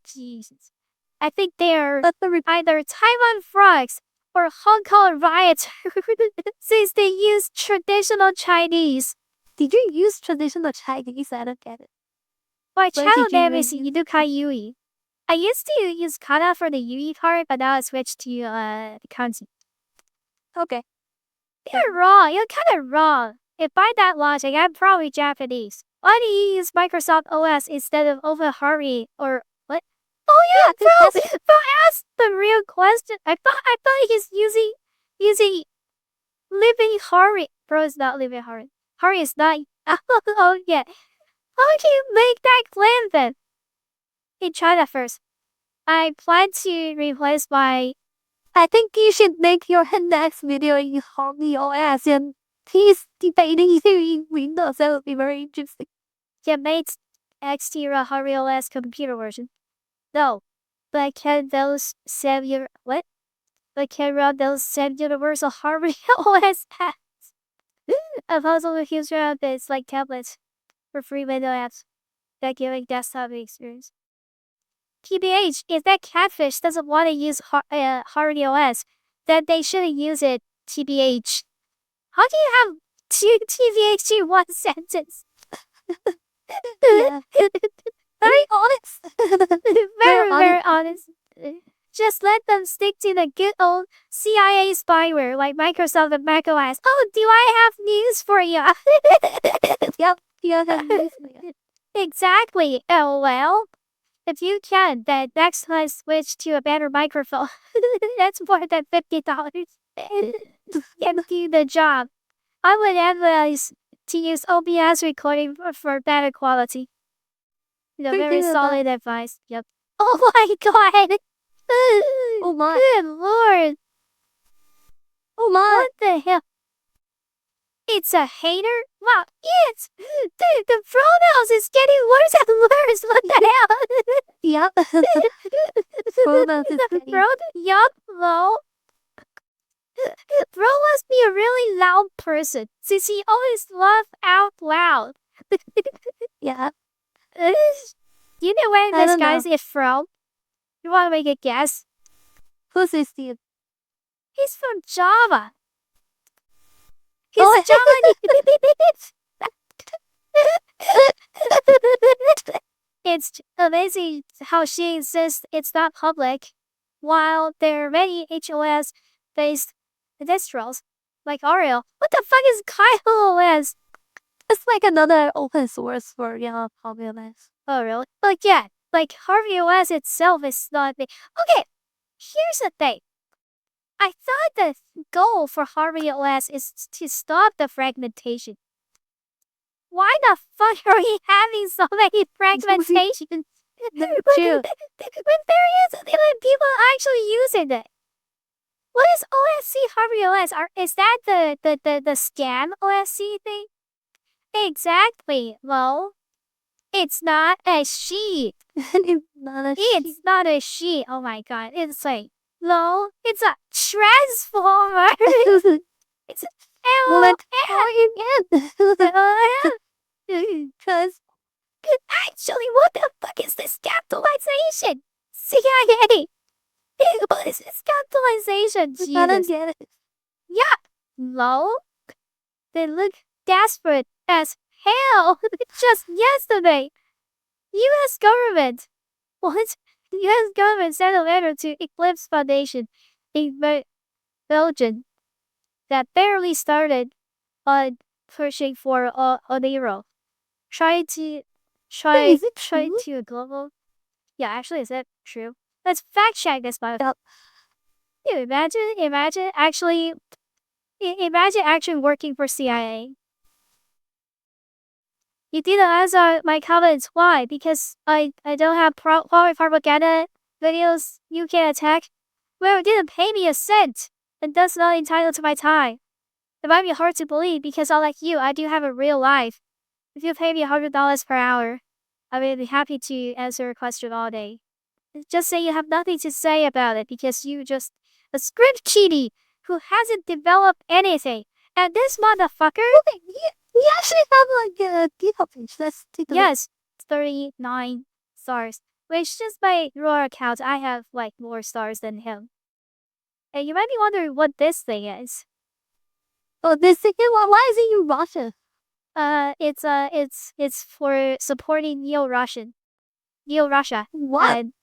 Jesus. I think they're either Taiwan frogs or Hong Kong rioters since they use traditional Chinese. Did you use traditional Chinese? I don't get it. My channel name is Yidukai Yui. I used to use kana for the Yui part, but now I switched to the kanji. Okay. You're wrong. You're kind of wrong. If by that logic, I'm probably Japanese. Why do you use Microsoft OS instead of OpenHarmony or what? Oh yeah, bro. Ask the real question. I thought he's using Living Harmony. Bro, it's not Living Harmony. Harmony is not. Oh yeah. How do you make that claim then? In China first. I plan to replace my. I think you should make your next video in Harmony OS and he's debating in Windows. That would be very interesting. Yeah, made XT Harmony OS computer version. No, but can those same what? But can run those same universal Harmony OS apps? I've also used around bits like tablets for free window apps that giving desktop experience. TBH, if that catfish doesn't want to use Harmony OS, then they shouldn't use it, TBH. How do you have two TBH in one sentence? Yeah. Very honest. very honest. Just let them stick to the good old CIA spyware like Microsoft and macOS. Oh, do I have news for you? Yep, you have news for you. Exactly. Oh, well. If you can, then next time switch to a better microphone. That's more than $50. Can do the job. I would advise to use OBS recording for better quality. Very solid advice. Yep. Oh my god! Oh my. Good lord. Oh my. What the hell? It's a hater? Wow, yes! The pronouns is getting worse and worse. What the hell? Yep. Pronouns is getting... Yup, low. Bro must be a really loud person, since he always laughs out loud. Yeah. You know where I this don't guy's is from? You wanna make a guess? Who's this dude? He's from Java. He's Oh. Javanese. It's amazing how she insists it's not public, while there are many HOS-based distros, like Oreo. What the fuck is KaiOS? It's like another open source for Populous. Oh, really? Like, yeah, like Harvey OS itself is not big. Okay, here's the thing. I thought the goal for Harvey OS is to stop the fragmentation. Why the fuck are we having so many fragmentations? True. When there is when people actually using it. What is OSC Harvey OS? Is that the scam OSC thing? Exactly. Well, it's not a sheet. It's not a It's not a sheet. Oh my god. It's like, no, it's a transformer. It's a Let's try again. Cause Actually, what the fuck is this capitalization? CIA. What is this capitalization? we gotta Jesus. get it. Yeah. No. They look desperate as hell. Just yesterday, U.S. government. What? The U.S. government sent a letter to Eclipse Foundation in Belgium that barely started on pushing for a euro. Try to Is it true? to a global. Yeah, actually, is that true? Let's fact check this. By Yep. yeah, imagine actually working for CIA. You didn't answer my comments. Why? Because I don't have Huawei propaganda videos you can attack. Well, it didn't pay me a cent, and thus not entitled to my time. It might be hard to believe because unlike you, I do have a real life. If you pay me $100 per hour, I will be happy to answer a question all day. Just say you have nothing to say about it because you just a script cheaty who hasn't developed anything. And this motherfucker, Okay, we actually have like a GitHub page. Let's take a look. yes, 39 stars. Which just by raw account, I have like more stars than him. And you might be wondering what this thing is. Oh, this thing. Why is it in Russia? It's for supporting Neo-Russia. What? And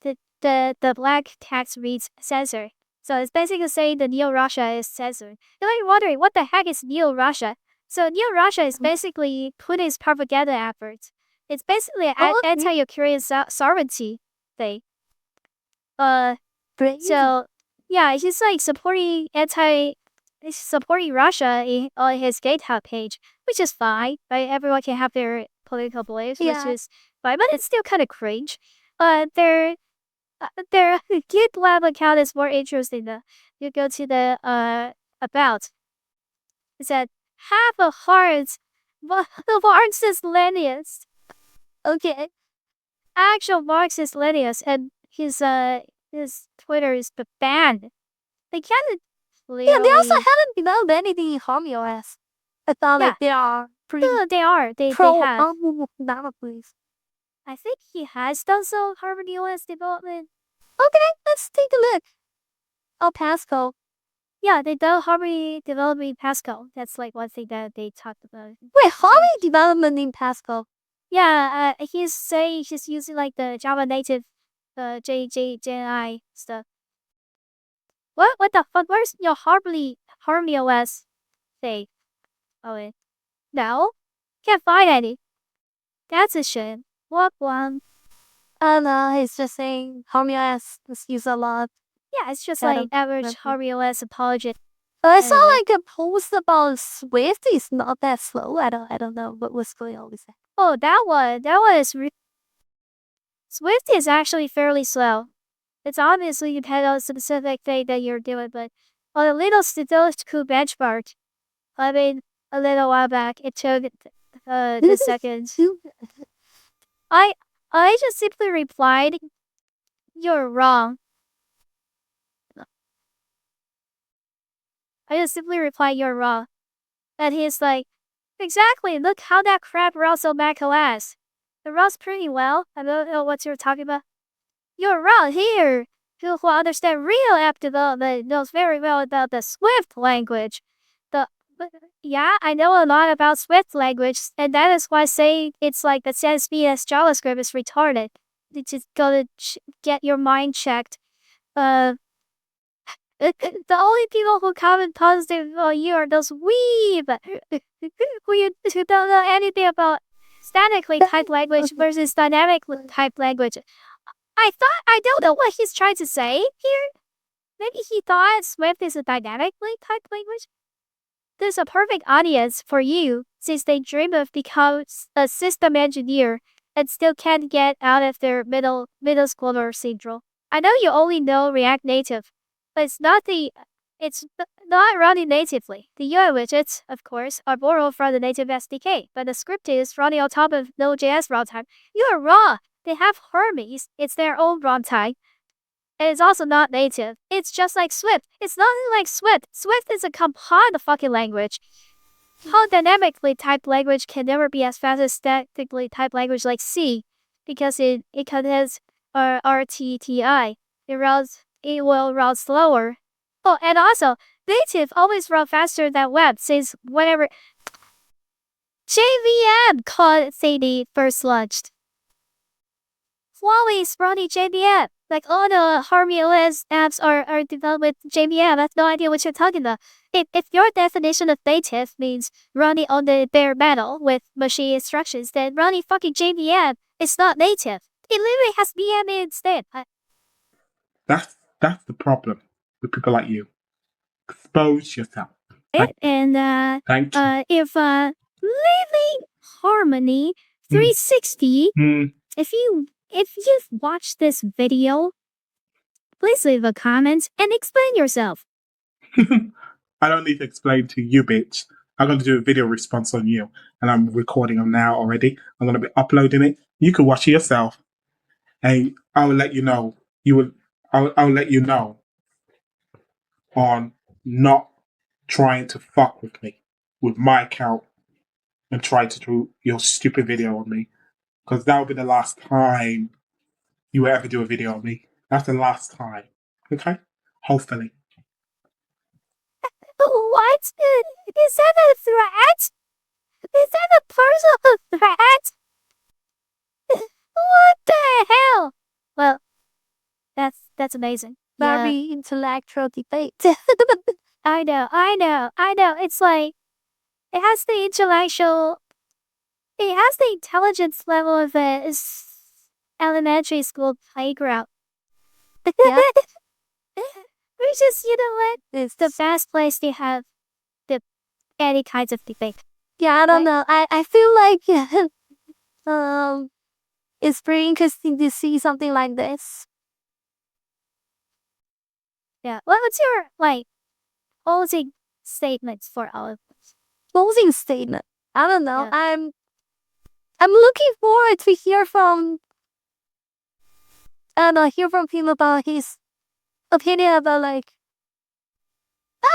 the black text reads censor. So it's basically saying the Neo-Russia is censored. You might be wondering, what the heck is Neo-Russia? So Neo-Russia is basically Putin's propaganda efforts. It's basically an Oh, anti-Ukrainian sovereignty thing. Crazy. So yeah, he's like supporting Russia on his GitHub page, which is fine. Right? Everyone can have their political beliefs, Yeah. which is fine, but it's still kind of cringe. Their GitLab account is more interesting though. You go to the about. It said have a heart, but the Marxist Leninist, Okay. actual Marxist Leninist, and his Twitter is banned. They can't. Yeah, they also haven't developed anything in Home OS. I thought Yeah. like they are pretty They are. They pro have. please. I think he has done some Harmony OS development. Okay, let's take a look. Oh, Pascal. Yeah, they do Harmony development Pascal. That's like one thing that they talked about. Wait, Harmony development in Pascal. Yeah, he's saying he's using like the Java native, JNI stuff. What the fuck? Where's your Harmony OS thing? Oh wait, no, can't find any. That's a shame. What one? I don't know, he's just saying Harmony OS is used a lot. Yeah, it's just Kind like of average roughly. Harmony OS apology. But I saw Anyway. like a post about Swift is not that slow. I don't know what was going on with that. Oh, that one is Swift is actually fairly slow. It's obviously depends on a specific thing that you're doing, but on a little statistical benchmark, I mean, a little while back, it took the seconds. I just simply replied, "You're wrong." I just simply reply, "You're wrong." And he's like, "Exactly, look how that crap Russell macOS. It runs pretty well. I don't know what you're talking about." "You're wrong here. People who understand real app development knows very well about the Swift language. Yeah, I know a lot about Swift language, and that is why I say it's like the same speed as JavaScript is retarded. You just gotta get your mind checked. The only people who comment positive on you are those weeb who don't know anything about statically typed language versus dynamically typed language." I don't know what he's trying to say here. Maybe he thought Swift is a dynamically typed language. There's a perfect audience for you since they dream of becoming a system engineer and still can't get out of their middle schooler syndrome. I know you only know React Native, but it's not running natively. The UI widgets, of course, are borrowed from the native SDK, but the script is running on top of Node.js runtime. You are wrong. They have Hermes. It's their own runtime. And it's also not native. It's just like Swift. It's nothing like Swift. Swift is a compiled fucking language. How dynamically typed language can never be as fast as statically typed language like C, because it contains RTTI. It will run slower. Oh, and also, native always run faster than web since whenever JVM called CD first launched. Huawei is running JVM. Like all the Harmony OS apps are developed with JVM. I have no idea what you're talking about. If your definition of native means running on the bare metal with machine instructions, then running fucking JVM is not native. It literally has VM instead. That's the problem with people like you. Expose yourself. Thank you. If Living Harmony 360, if you've watched this video, please leave a comment and explain yourself. I don't need to explain to you, bitch. I'm going to do a video response on you, and I'm recording them now already. I'm going to be uploading it. You can watch it yourself, and I will let you know. I'll let you know on not trying to fuck with me, with my account, and try to do your stupid video on me, because that will be the last time you will ever do a video on me. That's the last time. Okay? Hopefully. What? Is that a threat? Is that a personal threat? What the hell? Well, that's amazing. Very intellectual debate. I know. It's like, it has the intelligence level of a elementary school playground. Yeah. Which is, you know what? It's the best place to have any kinds of debate. Yeah, I don't know. I feel like it's very interesting to see something like this. Yeah. What's your closing statements for all of us? Closing statement. I don't know. Yeah. I'm looking forward to hear from him about his opinion about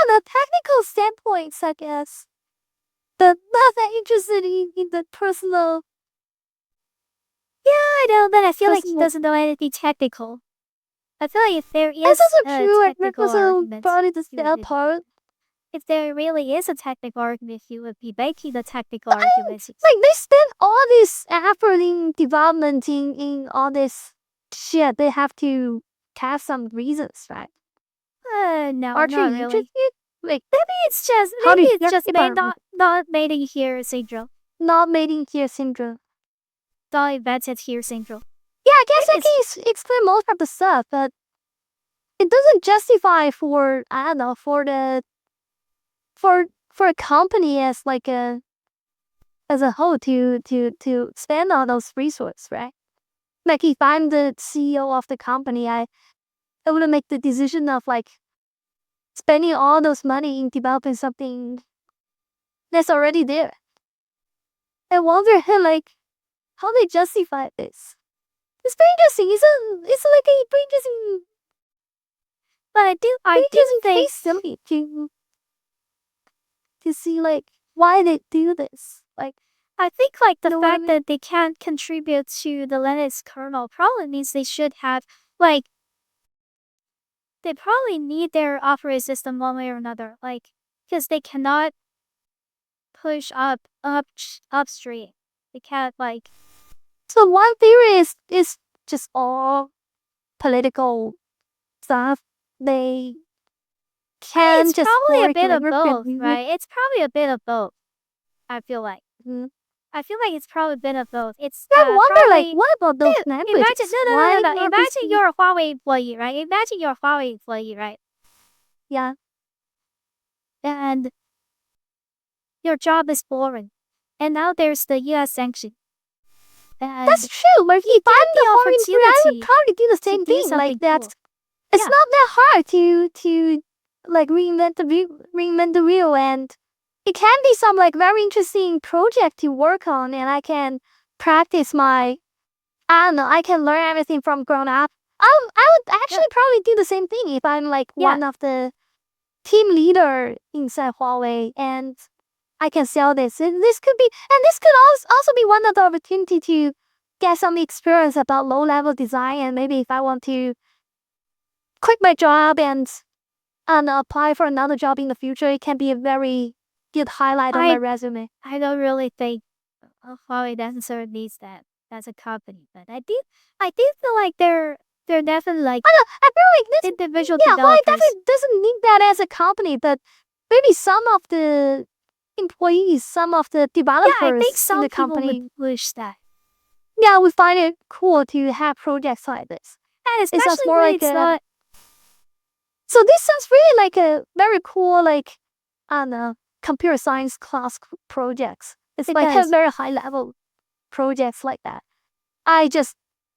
technical standpoints, I guess. But not that interested in the personal. Yeah, I know, but I feel like he personal- doesn't know anything technical. I feel like if there is That's also a true. I technical also argument, brought it to he would that be- part. if there really is a technical argument, he would be making the technical arguments. Like they spend all this effort in development in all this shit. They have to have some reasons, right? No, Aren't not you really. interested? Like Maybe it's just How do you not made in here syndrome. not made in here syndrome. Not invented here syndrome. Yeah, I guess I Maybe can explain most of the stuff, but it doesn't justify for a company as as a whole to spend all those resources, right? Like if I'm the CEO of the company, I would make the decision of spending all those money in developing something that's already there. I wonder how they justify this. It's very interesting. It's like a very interesting. But I do Very interesting think case study to to see like why they do this. Like I think like the know what I fact mean? that they can't contribute to the Linux kernel probably means they should have like they probably need their operating system one way or another, like because they cannot push upstream. They can't like So one theory is just all political stuff. They can it's just probably a work bit like of work both, with- right? It's probably a bit of both. I feel like. Mhm. I feel like it's probably a bit of both. It's I wonder like probably, what about those Dude, languages? imagine Why no. not Imagine just- you're a Huawei employee, right? Imagine you're a Huawei employee, right? yeah. And your job is boring. And now there's the US sanction. And That's true. But if I'm the the foreign employee, I would opportunity probably do the to same do thing. something Like that's cool. it's Yeah. not that hard to like reinvent the wheel, and it can be some like very interesting project to work on, and I can practice my I don't know, I can learn everything from grown up. I would actually probably do the same thing if I'm like Yeah. one of the team leader inside Huawei, and I can sell this. And this could also be one of the opportunity to get some experience about low level design, and maybe if I want to quit my job and apply for another job in the future, it can be a very good highlight on my resume. I don't really think Huawei necessarily needs that as a company, but I do feel like they're definitely like I feel like this individual Huawei developers. definitely doesn't need that as a company, but maybe some of the employees, some of the developers Yeah, I think in some the people company, would wish that. yeah, we find it cool to have projects like this. And sounds especially more when like it's a- not So this sounds really like a very cool, like, I don't know, computer science class projects. It's It like does. a very high level projects like that.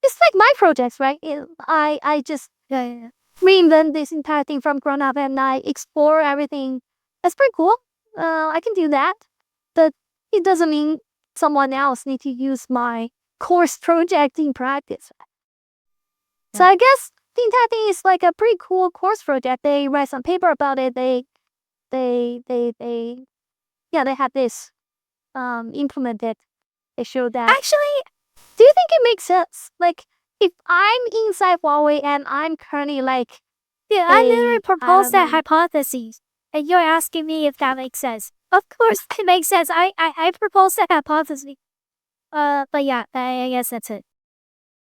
It's like my projects, right? I just yeah. reinvent this entire thing from ground up, and I explore everything. That's pretty cool. I can do that, but it doesn't mean someone else need to use my course project in practice. So Yeah. I guess the entire thing is like a pretty cool course project. They write some paper about it. They have this implemented. They show that. Actually, Do you think it makes sense? Like, if I'm inside Huawei and I'm currently like, yeah, I Hey, literally I proposed don't that know. hypothesis, and you're asking me if that makes sense. Of course, it makes sense. I proposed that hypothesis. But yeah, I guess that's it.